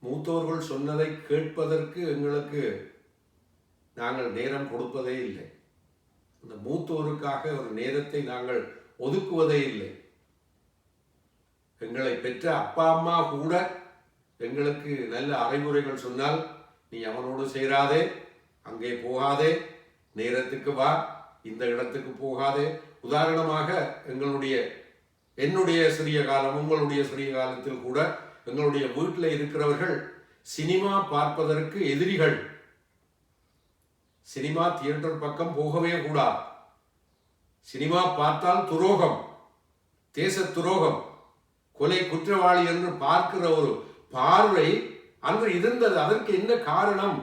மூத்தோர்கள் சொன்னதை கேட்பதற்கு எங்களுக்கு நாங்கள் நேரம் கொடுப்பதே இல்லை. அந்த மூத்தோருக்காக ஒரு நேரத்தை நாங்கள் ஒதுக்குவதே இல்லை. எங்களை பெற்ற அப்பா அம்மா கூட எங்களுக்கு நல்ல அறிவுரைகள் சொன்னால், நீ அவனோடு சேராதே, அங்கே போகாதே, நேரத்துக்கு வா, இந்த இடத்துக்கு போகாதே. உதாரணமாக என்னுடைய சிறிய காலம், உங்களுடைய சிறிய காலத்தில் கூட எங்களுடைய வீட்டில் இருக்கிறவர்கள் சினிமா பார்ப்பதற்கு எதிரிகள். சினிமா தியேட்டர் பக்கம் போகவே கூடாது. சினிமா பார்த்தால் துரோகம், தேச துரோகம், கொலை குற்றவாளி என்று பார்க்கிற ஒரு பார்வை அன்று இருந்தது. அதற்கு என்ன காரணம்?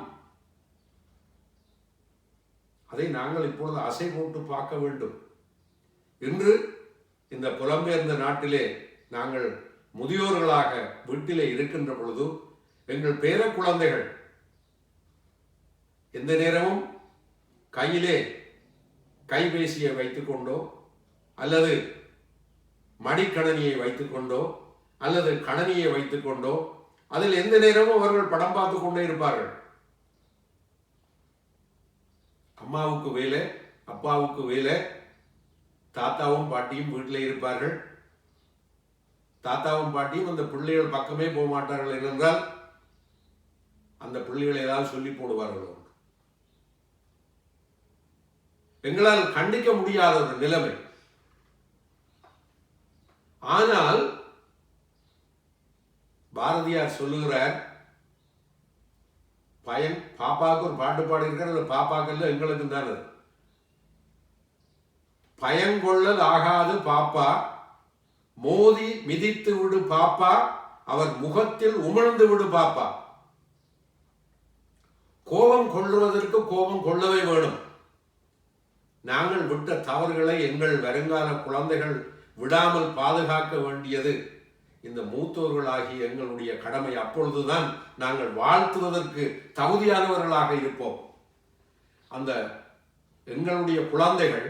அதை நாங்கள் இப்பொழுது அசை போட்டு பார்க்க வேண்டும். இன்று இந்த புலம்பெயர்ந்த நாட்டிலே நாங்கள் முதியோர்களாக வீட்டிலே இருக்கின்ற பொழுது எங்கள் பேர குழந்தைகள் எந்த நேரமும் கையிலே கைபேசியை வைத்துக்கொண்டோ அல்லது மடிக்கணனியை வைத்துக்கொண்டோ அல்லது கணனியை வைத்துக்கொண்டோ அதில் எந்த நேரமும் அவர்கள் படம் பார்த்து கொண்டே இருப்பார்கள். அம்மாவுக்கு வேலை, அப்பாவுக்கு வேலை, தாத்தாவும் பாட்டியும் வீட்டிலே இருப்பார்கள். தாத்தாவும் பாட்டியும் அந்த பிள்ளைகள் பக்கமே போக மாட்டார்கள். ஏனென்றால் அந்த பிள்ளைகளை ஏதாவது சொல்லி போடுவார்கள். எங்களால் கண்டிக்க முடியாத ஒரு நிலைமை. ஆனால் பாரதியார் சொல்லுகிறார், பயன் பாப்பாவுக்கு ஒரு பாட்டு பாடி இருக்கிற பாப்பாக்கல்ல எங்களுக்கு தான் பயங்கொள்ளல் ஆகாது பாப்பா, மோதி மிதித்து விடு பாப்பா, அவர் முகத்தில் உமிழ்ந்து விடு பாப்பா. கோபம் கொள்ளுவதற்கு கோபம் கொள்ளவே வேணும். நாங்கள் விட்ட தவறுகளை எங்கள் வருங்கால குழந்தைகள் விடாமல் பாதுகாக்க வேண்டியது இந்த மூத்தோர்களாகிய எங்களுடைய கடமை. அப்பொழுதுதான் நாங்கள் வாழ்த்துவதற்கு தகுதியானவர்களாக இருப்போம். அந்த எங்களுடைய குழந்தைகள்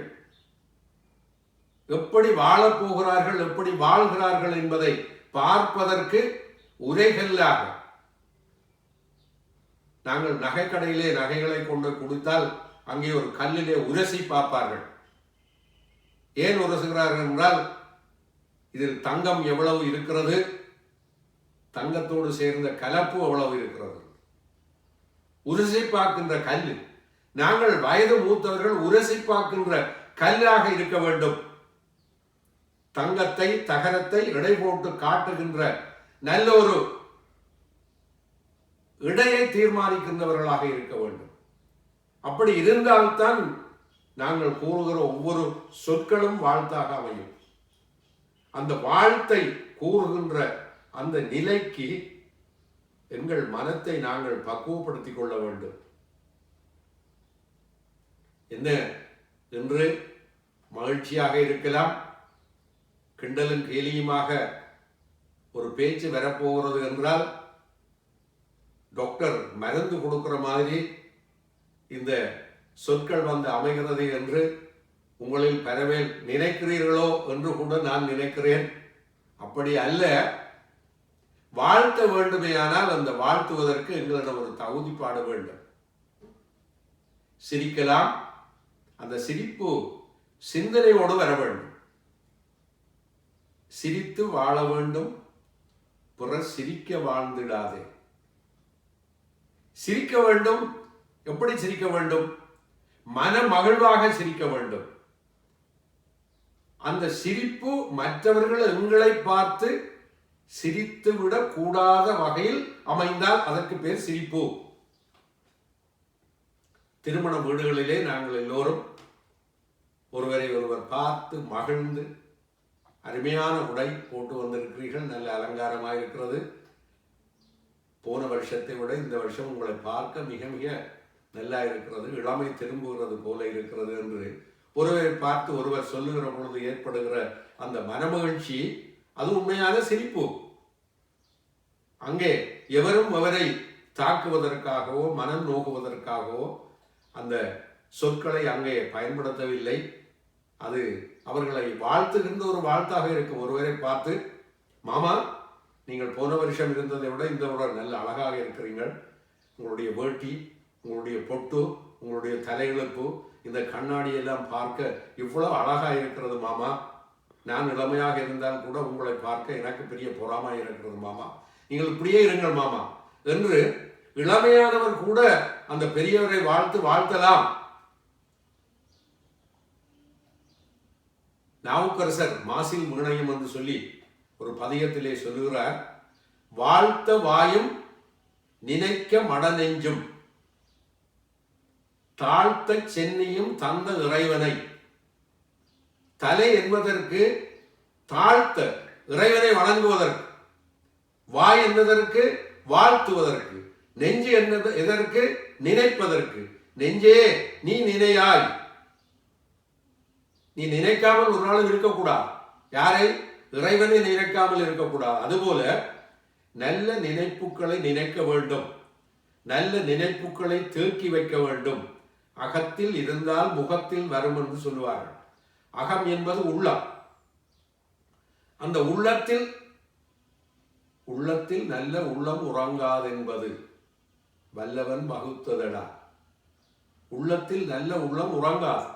எப்படி வாழப்போகிறார்கள், எப்படி வாழ்கிறார்கள் என்பதை பார்ப்பதற்கு உரைகல்லாக நாங்கள் நகைக்கடையிலே நகைகளை கொண்டு கொடுத்தால் அங்கே ஒரு கல்லிலே உரசி பார்ப்பார்கள். ஏன் உரசுகிறார்கள் என்றால் இதில் தங்கம் எவ்வளவு இருக்கிறது, தங்கத்தோடு சேர்ந்த கலப்பு எவ்வளவு இருக்கிறது, உரசி பார்க்கின்ற கல். நாங்கள் வயது மூத்தவர்கள் உரசி பார்க்கின்ற கல்லாக இருக்க வேண்டும். தங்கத்தை தகரத்தை இடை போட்டு காட்டுகின்ற நல்ல ஒரு இடையை தீர்மானிக்கின்றவர்களாக இருக்க வேண்டும். அப்படி இருந்தால்தான் நாங்கள் கூறுகிற ஒவ்வொரு சொற்களும் வாழ்த்தாக அமையும். அந்த வாழ்த்தை கூறுகின்ற அந்த நிலைக்கு எங்கள் மனத்தை நாங்கள் பக்குவப்படுத்திக் கொள்ள வேண்டும். என்ன என்று மகிழ்ச்சியாக இருக்கலாம், கிண்டலும் கேலியுமாக ஒரு பேச்சு வரப்போகிறது என்றால் டாக்டர் மருந்து கொடுக்கிற மாதிரி இந்த சொற்கள் வந்து அமைகிறது என்று உங்களில் பரவேல் நினைக்கிறீர்களோ என்று கூட நான் நினைக்கிறேன். அப்படி அல்ல. வாழ்த்த வேண்டுமேயானால் அந்த வாழ்த்துவதற்கு எங்களிடம் ஒரு தகுதிப்பாடு வேண்டும். சிரிக்கலாம், அந்த சிரிப்பு சிந்தனையோடு வர வேண்டும். சிரித்து வாழ வேண்டும், பிறர் சிரிக்க வாழ்ந்திடாதே. சிரிக்க வேண்டும். எப்படி சிரிக்க வேண்டும்? மன மகிழ்வாக சிரிக்க வேண்டும். அந்த சிரிப்பு மற்றவர்கள் எங்களை பார்த்து சிரித்து விடக் கூடாத வகையில் அமைந்தால் அதற்கு பேர் சிரிப்பு. திருமண வீடுகளிலே நாங்கள் எல்லோரும் ஒருவரை ஒருவர் பார்த்து மகிழ்ந்து அருமையான உடை போட்டு வந்திருக்கிறீர்கள், நல்ல அலங்காரமாக இருக்கிறது, போன வருஷத்தை விட இந்த வருஷம் உங்களை பார்க்க மிக மிக நல்லா இருக்கிறது, இளமை திரும்புகிறது போல இருக்கிறது என்று ஒருவரை பார்த்து ஒருவர் சொல்லுகிற பொழுது ஏற்படுகிற அந்த மனமகிழ்ச்சி அது உண்மையான சிரிப்பு. அங்கே எவரும் அவரை தாக்குவதற்காகவோ மனம் நோக்குவதற்காகவோ அந்த சொற்களை அங்கே பயன்படுத்தவில்லை. அது அவர்களை வாழ்த்துகின்ற ஒரு வாழ்த்தாக இருக்கும். ஒருவரை பார்த்து, மாமா நீங்கள் போன வருஷம் இருந்ததை விட இந்த முறை நல்ல அழகாக இருக்கிறீர்கள், உங்களுடைய வேட்டி, உங்களுடைய பொட்டு, உங்களுடைய தலையிழப்பு, இந்த கண்ணாடி எல்லாம் பார்க்க இவ்வளவு அழகாக இருக்கிறது மாமா, நான் இளமையாக இருந்தால் கூட உங்களை பார்க்க எனக்கு பெரிய பொறாமை இருக்கிறது மாமா, நீங்கள் இப்படியே இருங்கள் மாமா என்று இளமையானவர் கூட அந்த பெரியவரை வாழ்த்தலாம். நாவுக்கரசர் மாசில் மீணையும் என்று சொல்லி ஒரு பதிகத்திலே சொல்லுகிறார், வாழ்த்த வாயும் நினைக்க மடநெஞ்சும் தாழ்த்த சென்னியும் தந்த இறைவனை. தலை என்பதற்கு தாழ்த்த இறைவனை வணங்குவதற்கு, வாய் என்பதற்கு வாழ்த்துவதற்கு, நெஞ்சு என்பது எதற்கு நினைப்பதற்கு. நெஞ்சே நீ நினையாய், நீ நினைக்காமல் ஒரு நாளும் இருக்கக்கூடாது. யாரை? இறைவனை நினைக்காமல் இருக்கக்கூடாது. அதுபோல நல்ல நினைப்புகளை நினைக்க வேண்டும், நல்ல நினைப்புகளை தேக்கி வைக்க வேண்டும். அகத்தில் இருந்தால் முகத்தில் வரும் என்று சொல்லுவார்கள். அகம் என்பது உள்ளம். அந்த உள்ளத்தில் நல்ல உள்ளம் உறங்காதென்பது வல்லவன் வகுத்ததடா. உள்ளத்தில் நல்ல உள்ளம் உறங்காது.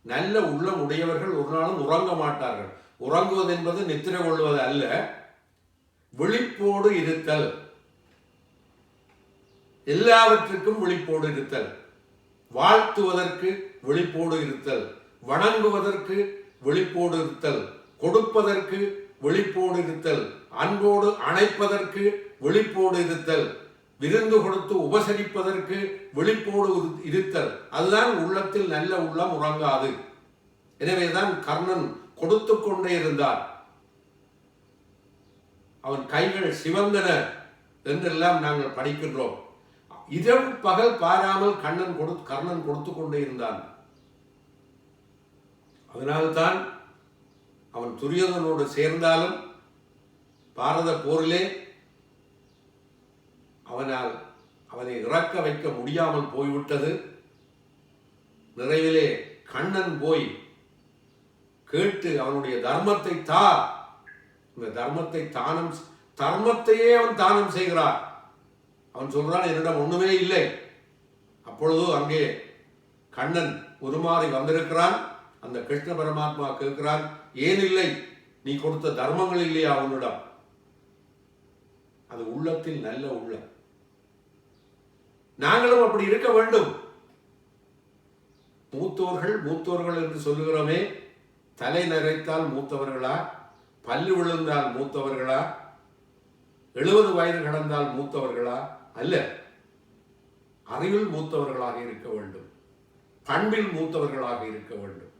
நல்ல உள்ளம் உடையவர்கள் ஒரு நாளும் உறங்க மாட்டார்கள். உறங்குவது என்பது நித்திரை கொள்வது அல்ல, விழிப்போடு இருத்தல். எல்லாவற்றுக்கும் விழிப்போடு இருத்தல். வாழ்த்துவதற்கு விழிப்போடு இருத்தல், வணங்குவதற்கு விழிப்போடு இருத்தல், கொடுப்பதற்கு விழிப்போடு இருத்தல், அன்போடு அணைப்பதற்கு விழிப்போடு இருத்தல், விருந்து கொடுத்து உபசரிப்பதற்கு விழிப்போடு இருத்தல். அதுதான் உள்ளத்தில் நல்ல உள்ளம் உறங்காது. எனவேதான் கர்ணன் கொடுத்து கொண்டே இருந்தார். அவன் கைகள் சிவந்தன என்றெல்லாம் நாங்கள் படிக்கின்றோம். இரவு பகல் பாராமல் கர்ணன் கொடுத்து கொண்டே இருந்தான். அதனால்தான் அவன் துரியோதனோடு சேர்ந்தாலும் பாரத போரிலே அவனை இறக்க வைக்க முடியாமல் போய்விட்டது. நிறைவிலே கண்ணன் போய் கேட்டு அவனுடைய தர்மத்தை இந்த தர்மத்தையே அவன் தானம் செய்கிறார். அவன் சொல்றான், என்னிடம் ஒண்ணுமே இல்லை. அப்பொழுது அங்கே கண்ணன் உருமாறி வந்திருக்கிறான். அந்த கிருஷ்ண பரமாத்மா கேட்கிறான், ஏன் இல்லை? நீ கொடுத்த தர்மங்கள் இல்லையா அவனிடம்? அது உள்ளத்தில் நல்ல உள்ளம். நாங்களும் அப்படி இருக்க வேண்டும். மூத்தோர்கள் என்று சொல்லுகிறோமே, தலை நரைத்தால் மூத்தவர்களா, பல்லு விழுந்தால் மூத்தவர்களா, 70 வயது கடந்தால் மூத்தவர்களா? அல்ல. அறிவில் மூத்தவர்களாக இருக்க வேண்டும், பண்பில் மூத்தவர்களாக இருக்க வேண்டும்,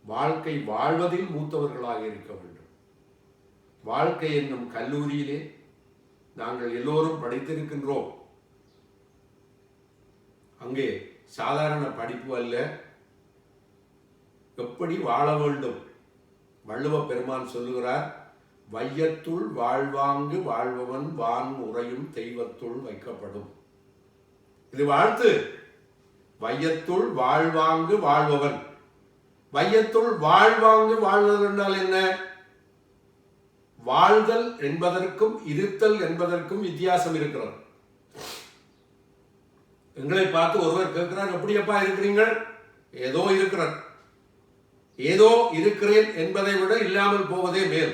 வாழ்க்கை வாழ்வதில் மூத்தவர்களாக இருக்க வேண்டும். வாழ்க்கை என்னும் கல்லூரியிலே நாங்கள் எல்லோரும் படித்திருக்கின்றோம். அங்கே சாதாரண படிப்பு அல்ல, எப்படி வாழ வேண்டும். வள்ளுவ பெருமான் சொல்லுகிறார், வையத்துள் வாழ்வாங்கு வாழ்பவன் வான் உறையும் தெய்வத்துள் வைக்கப்படும். இது வாழ்த்து. வையத்துள் வாழ்வாங்கு வாழ்பவன். வையத்துள் வாழ்வாங்கு வாழ்வது என்றால் என்ன? வாழ்தல் என்பதற்கும் இருத்தல் என்பதற்கும் வித்தியாசம் இருக்கிறது. எங்களை பார்த்து ஒருவர் கேட்கிறார், எப்படியப்பா இருக்கிறீர்கள்? ஏதோ இருக்கிறேன். ஏதோ இருக்கிறேன் என்பதை விட இல்லாமல் போவதே மேல்.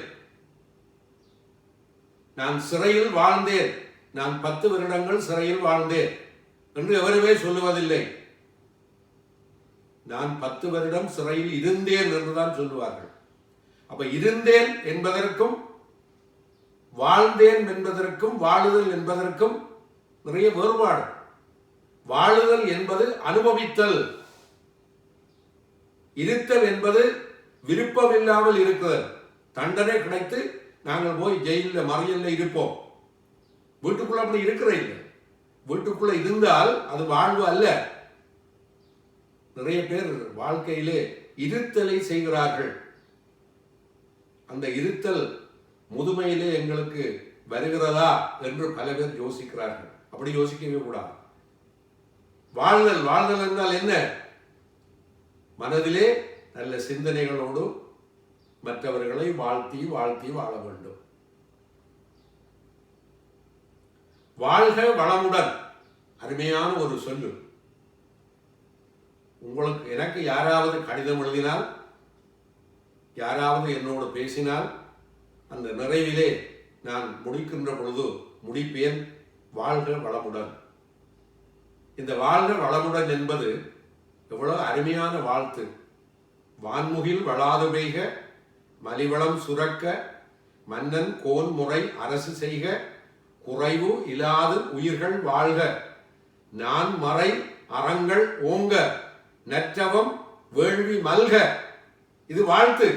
நான் சிறையில் வாழ்ந்தேன், நான் 10 வருடங்கள் சிறையில் வாழ்ந்தேன் என்று எவருமே சொல்லுவதில்லை. நான் 10 வருடம் சிறையில் இருந்தேன் என்றுதான் சொல்லுவார்கள். அப்ப இருந்தேன் என்பதற்கும் வாழ்ந்தேன் என்பதற்கும் வாழுதல் என்பதற்கும் நிறைய வேறுபாடு. வாழுதல் என்பது அனுபவித்தல், இருத்தல் என்பது விருப்பமில்லாமல் இருக்கிறது. தண்டனை கிடைத்து நாங்கள் போய் ஜெயிலில் மறியல்ல இருப்போம். வீட்டுக்குள்ள அப்படி இருக்கிற இல்லை. வீட்டுக்குள்ள இருந்தால் அது வாழ்வு அல்ல. நிறைய பேர் வாழ்க்கையிலே இருத்தலை செய்கிறார்கள். அந்த இருத்தல் முதுமையிலே எங்களுக்கு வருகிறதா என்று பல பேர் யோசிக்கிறார்கள். அப்படி யோசிக்கவே கூடாது. வாழ்தல் என்றால் என்ன? மனதிலே நல்ல சிந்தனைகளோடு மற்றவர்களை வாழ்த்தி வாழ வேண்டும். வாழ்க வளமுடன், அருமையான ஒரு சொல்லு. எனக்கு யாராவது கடிதம் எழுதினால், யாராவது என்னோடு பேசினால், அந்த நிறைவிலே நான் முடிக்கின்ற பொழுது முடிப்பேன், வாழ்க வளமுடன். இந்த வாழ்க வளமுடன் என்பது எவ்வளவு அருமையான வாழ்த்து. வான்முகில் வளாது பெய்க, மலிவளம் சுரக்க, மன்னன் கோன் முறை அரசு செய்க, குறைவு இல்லாது உயிர்கள் வாழ்க, நான் மறை அறங்கள் ஓங்க, நற்றவம் வேள்வி மல்க. இது வாழ்த்து.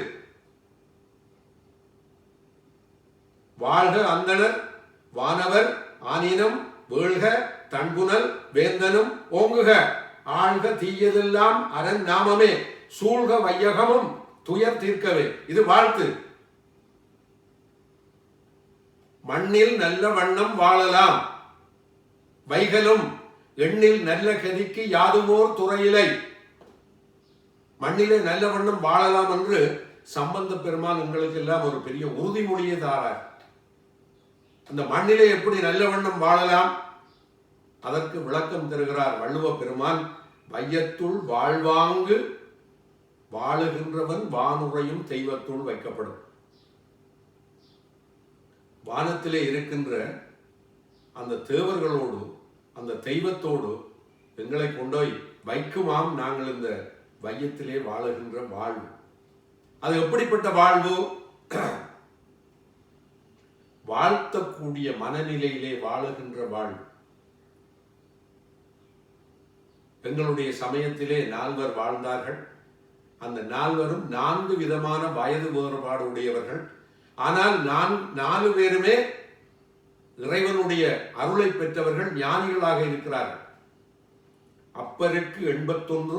வாழ்க அந்தணர் வானவர் ஆனினம் வேள்க தன்புனல் வேந்தனும் ஓங்குக, ஆழ்க தீயதெல்லாம் அரண் நாமமே, சூழ்க வையகமும் துயர் தீர்க்கவே. இது வாழ்த்து. மண்ணில் நல்ல வண்ணம் வாழலாம், வைகலும் எண்ணில் நல்ல கதிக்கு யாதுமோர் துறையிலை. மண்ணிலே நல்ல வண்ணம் வாழலாம் என்று சம்பந்த பெருமான் எங்களுக்கு எல்லாம் ஒரு பெரிய உறுதிமொழியை தாரார். அந்த மண்ணிலே எப்படி நல்ல வண்ணம் வாழலாம் அதற்கு விளக்கம் தருகிறார் வள்ளுவ பெருமான். வையத்துள் வாழ்வாங்கு வாழுகின்றவன் வானுரையும் தெய்வத்துள் வைக்கப்படும். வானத்திலே இருக்கின்ற அந்த தேவர்களோடு அந்த தெய்வத்தோடு எங்களை கொண்டோய் வைக்குமாம் நாங்கள் இந்த வையத்திலே வாழுகின்ற வாழ்வு. அது எப்படிப்பட்ட வாழ்வு? வாழ்த்தக்கூடிய மனநிலையிலே வாழுகின்ற வாழ்வு. எங்களுடைய சமயத்திலே 4 வாழ்ந்தார்கள். அந்த 4 4 விதமான வயது வேறுபாடு உடையவர்கள். ஆனால் 4 பேருமே இறைவனுடைய அருளை பெற்றவர்கள், ஞானிகளாக இருக்கிறார்கள். அப்பருக்கு 81,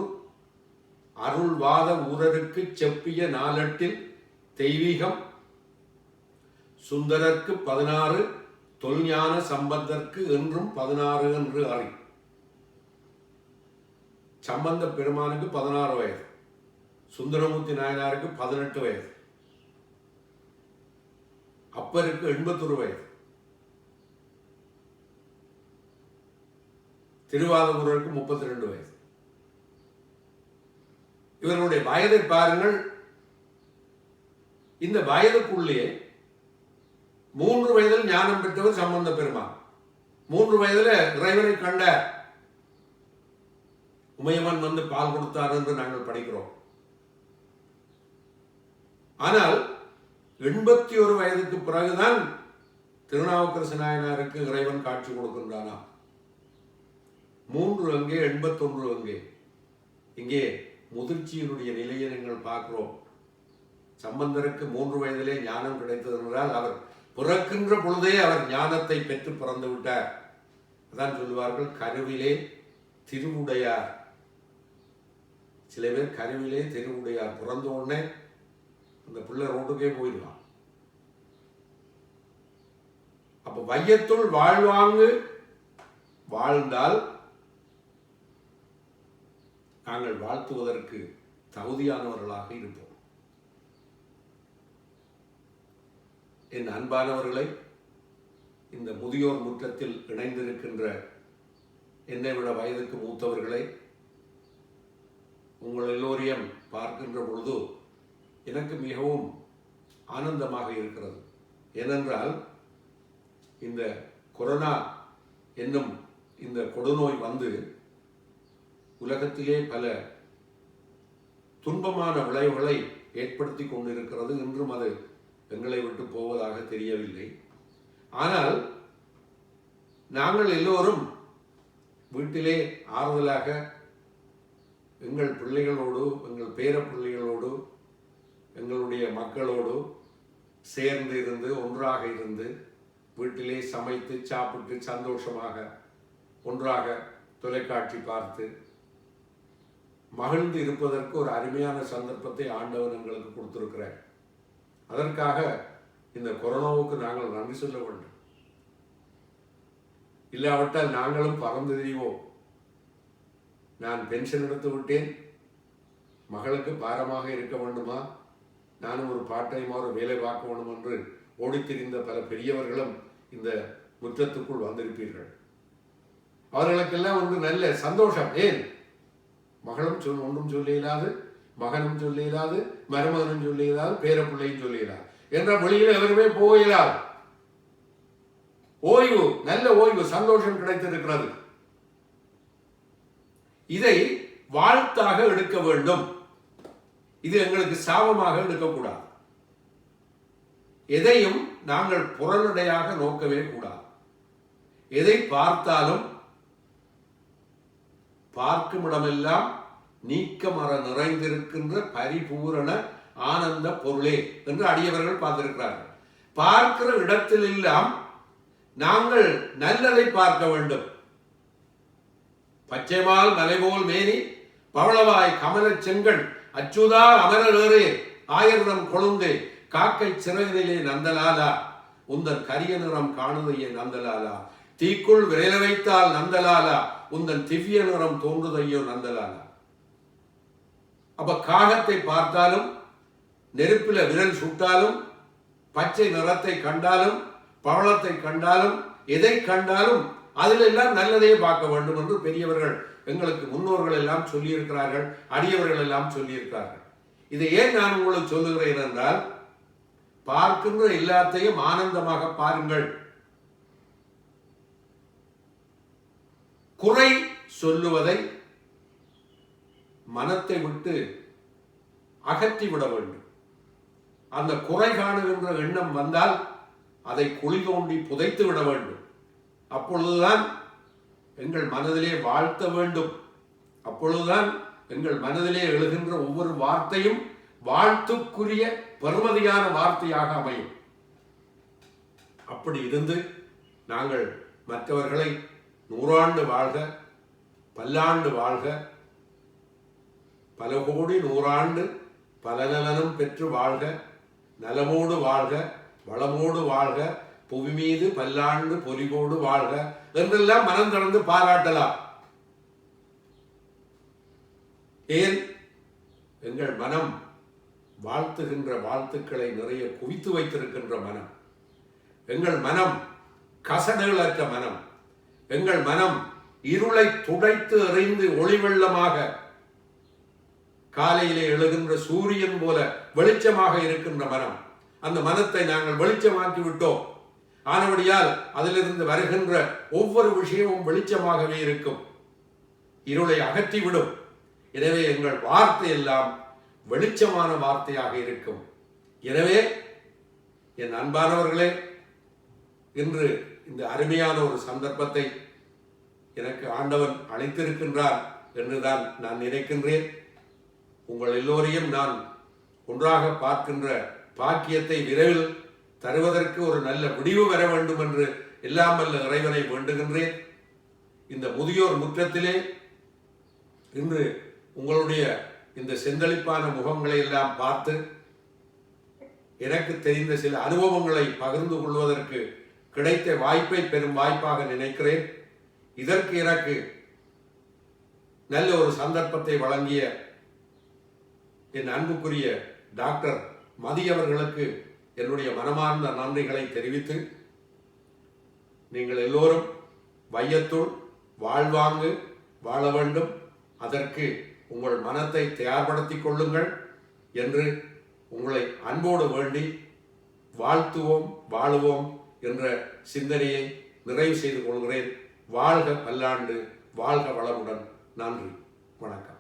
அருள்வாத ஊரருக்கு செப்பிய 4 தெய்வீகம், சுந்தரருக்கு 16, தொல்ஞான சம்பந்தற்கு என்றும் 16 என்று அறி. சம்பந்த பெருமானுக்கு 16 வயது, சுந்தரமூர்த்தி நாயனாருக்கு 18 வயது, அப்பருக்கு 81 வயது, திருவாதூரருக்கு 32 வயது. இவர்களுடைய வயதை பாருங்கள். இந்த வயதுக்குள்ளே 3 வயதில் ஞானம் பெற்றவர் சம்பந்த பெருமான். 3 வயதில் இறைவனை கண்டார். உமையவன் வந்து பால் கொடுத்தார் என்று நாங்கள் படிக்கிறோம். ஆனால் 81 வயதுக்கு பிறகுதான் திருநாவுக்கரசு நாயனாருக்கு இறைவன் காட்சி கொடுக்கின்றானா. 3 அங்கே, 81 அங்கே. இங்கே முதிர்ச்சியினுடைய நிலையை நீங்கள் பார்க்கிறோம். சம்பந்தருக்கு 3 வயதிலே ஞானம் கிடைத்தது என்றால் அவர் பிறக்கின்ற பொழுதே அவர் ஞானத்தை பெற்று பிறந்து விட்டார். அதான் சொல்லுவார்கள் கருவிலே திருவுடையார். சில பேர் கருவிலே திருவுடையார், பிறந்த உடனே அந்த பிள்ளை ரோட்டுக்கே போயிடலாம். அப்ப வையத்துள் வாழ்வாங்கு வாழ்ந்தால் நாங்கள் வாழ்த்துவதற்கு தகுதியானவர்களாக இருப்போம். என் அன்பானவர்களை, இந்த முதியோர் முற்றத்தில் இணைந்திருக்கின்ற என்னை விட வயதுக்கு மூத்தவர்களை, உங்கள் எல்லோரையும் பார்க்கின்ற பொழுது எனக்கு மிகவும் ஆனந்தமாக இருக்கிறது. ஏனென்றால் இந்த கொரோனா என்னும் இந்த கொடுநோய் வந்து உலகத்திலே பல துன்பமான விளைவுகளை ஏற்படுத்தி கொண்டிருக்கிறது. இன்றும் அது எங்களை விட்டு போவதாக தெரியவில்லை. ஆனால் நாங்கள் எல்லோரும் வீட்டிலே ஆறுதலாக எங்கள் பிள்ளைகளோடு, எங்கள் பேர பிள்ளைகளோடு, எங்களுடைய மக்களோடு சேர்ந்து இருந்து, ஒன்றாக இருந்து, வீட்டிலே சமைத்து சாப்பிட்டு சந்தோஷமாக ஒன்றாக தொலைக்காட்சி பார்த்து மகிழ்ந்து இருப்பதற்கு ஒரு அருமையான சந்தர்ப்பத்தை ஆண்டவன் எங்களுக்கு கொடுத்திருக்கிறார். அதற்காக இந்த கொரோனாவுக்கு நாங்கள் நன்றி சொல்ல வேண்டும். இல்லாவிட்டால் நாங்களும் பறந்து திரிவோம். நான் பென்ஷன் எடுத்து விட்டேன், மகளுக்கு பாரமாக இருக்க வேண்டுமா, நானும் ஒரு பார்ட் டைமாக ஒரு வேலை பார்க்க வேண்டும் என்று ஓடித்திரிந்த பல பெரியவர்களும் இந்த முற்றத்துக்குள் வந்திருப்பீர்கள். அவர்களுக்கெல்லாம் வந்து நல்ல சந்தோஷம். ஏன் மகளும் ஒன்றும் சொல்ல இயலாது, மகனும் சொல்ல இயலாது, மருமகனும் சொல்ல இயலாது, பேரப்பிள்ளையும் சொல்ல இயலாது என்ற வெளியில் எவருமே போக இயலாது. ஓய்வு, நல்ல ஓய்வு, சந்தோஷம் கிடைத்திருக்கிறது. இதை வாழ்த்தாக எடுக்க வேண்டும். இது எங்களுக்கு சாபமாக எடுக்கக்கூடாது. எதையும் நாங்கள் புறநடையாக நோக்கவே கூடாது. எதை பார்த்தாலும் பார்க்கும் இடமெல்லாம் நீக்கமற நிறைந்திருக்கின்ற பரிபூரண ஆனந்த பொருளே என்று அடியவர்கள் பார்த்திருக்கிறார்கள். பார்க்கிற இடத்தில் எல்லாம் நாங்கள் நல்லதை பார்க்க வேண்டும். பச்சைமால் மலைபோல் மேனி பவளவாய் கமல செங்கண் அச்சுதா அமரரே ஆயிரம் கொழுந்தே காக்கை சிறகிலே நந்தலாலா உந்தன் கரிய நிறம் காணுதையே நந்தலாலா தீக்குள் விரைல வைத்தால் நந்தலாலா உந்தன் திவ்ய நிறம் தோன்றுதையோ நந்தலாலா. அப்ப காகத்தை பார்த்தாலும், நெருப்பில விரல் சுட்டாலும், பச்சை நிறத்தை கண்டாலும், பவளத்தை கண்டாலும், எதை கண்டாலும் அதிலெல்லாம் நல்லதே பார்க்க வேண்டும் என்று பெரியவர்கள், எங்களுக்கு முன்னோர்கள் எல்லாம் சொல்லியிருக்கிறார்கள், அடியவர்கள் எல்லாம் சொல்லியிருக்கிறார்கள். இதை ஏன் நான் உங்களுக்கு சொல்லுகிறேன் என்றால், பார்க்கின்ற எல்லாத்தையும் ஆனந்தமாக பாருங்கள். குறை சொல்லுவதை மனத்தை விட்டு அகற்றிவிட வேண்டும். அந்த குறை காணுகின்ற எண்ணம் வந்தால் அதை குழி தோண்டி புதைத்து விட வேண்டும். அப்பொழுதுதான் எங்கள் மனதிலே வாழ்த்த வேண்டும். அப்பொழுதுதான் எங்கள் மனதிலே எழுகின்ற ஒவ்வொரு வார்த்தையும் வாழ்த்துக்குரிய பெருமதியான வார்த்தையாக அமையும். அப்படி இருந்து நாங்கள் மற்றவர்களை 100 ஆண்டு வாழ்க, பல்லாண்டு வாழ்க, பல கோடி 100 ஆண்டு பல நலனும் பெற்று வாழ்க, நலமோடு வாழ்க, வளமோடு வாழ்க, புவி மீது பல்லாண்டு பொலிவோடு வாழ்க என்றெல்லாம் மனம் திறந்து பாராட்டலாம். ஏன்? எங்கள் மனம் வாழ்த்துகின்ற வாழ்த்துக்களை நிறைய குவித்து வைத்திருக்கின்ற மனம். எங்கள் மனம் கசடுகளற்ற மனம். எங்கள் மனம் இருளை துடைத்து எறிந்து ஒளி வெள்ளமாக காலையிலே எழுகின்ற சூரியன் போல வெளிச்சமாக இருக்கின்ற மனம். அந்த மனத்தை நாங்கள் வெளிச்சமாக்கி விட்டோம். ஆனபடியால் அதிலிருந்து வருகின்ற ஒவ்வொரு விஷயமும் வெளிச்சமாகவே இருக்கும், இருளை அகற்றிவிடும். எனவே எங்கள் வார்த்தை எல்லாம் வெளிச்சமான வார்த்தையாக இருக்கும். எனவே என் அன்பானவர்களே, இன்று இந்த அருமையான ஒரு சந்தர்ப்பத்தை எனக்கு ஆண்டவன் அளித்திருக்கின்றார் என்றுதான் நான் நினைக்கின்றேன். உங்கள் எல்லோரையும் நான் ஒன்றாக பார்க்கின்ற பாக்கியத்தை விரைவில் தருவதற்கு ஒரு நல்ல முடிவு வர வேண்டும் என்று எல்லாம் வல்ல இறைவனை வேண்டுகின்றேன். இந்த முதியோர் முற்றத்திலே இன்று உங்களுடைய இந்த செந்தளிப்பான முகங்களை எல்லாம் பார்த்து எனக்கு தெரிந்த சில அனுபவங்களை பகிர்ந்து கொள்வதற்கு கிடைத்த வாய்ப்பை பெரும் வாய்ப்பாக நினைக்கிறேன். இதற்கு எனக்கு நல்ல ஒரு சந்தர்ப்பத்தை வழங்கிய என் அன்புக்குரிய டாக்டர் மதி அவர்களுக்கு என்னுடைய மனமார்ந்த நன்றிகளை தெரிவித்து, நீங்கள் எல்லோரும் வையத்துள் வாழ்வாங்கு வாழ வேண்டும், அதற்கு உங்கள் மனத்தை தயார்படுத்திக் கொள்ளுங்கள் என்று உங்களை அன்போடு வேண்டி வாழ்த்துவோம், வாழுவோம் என்ற சிந்தனையை நிறைவு செய்து கொள்கிறேன். வாழ்க பல்லாண்டு, வாழ்க வளமுடன். நன்றி, வணக்கம்.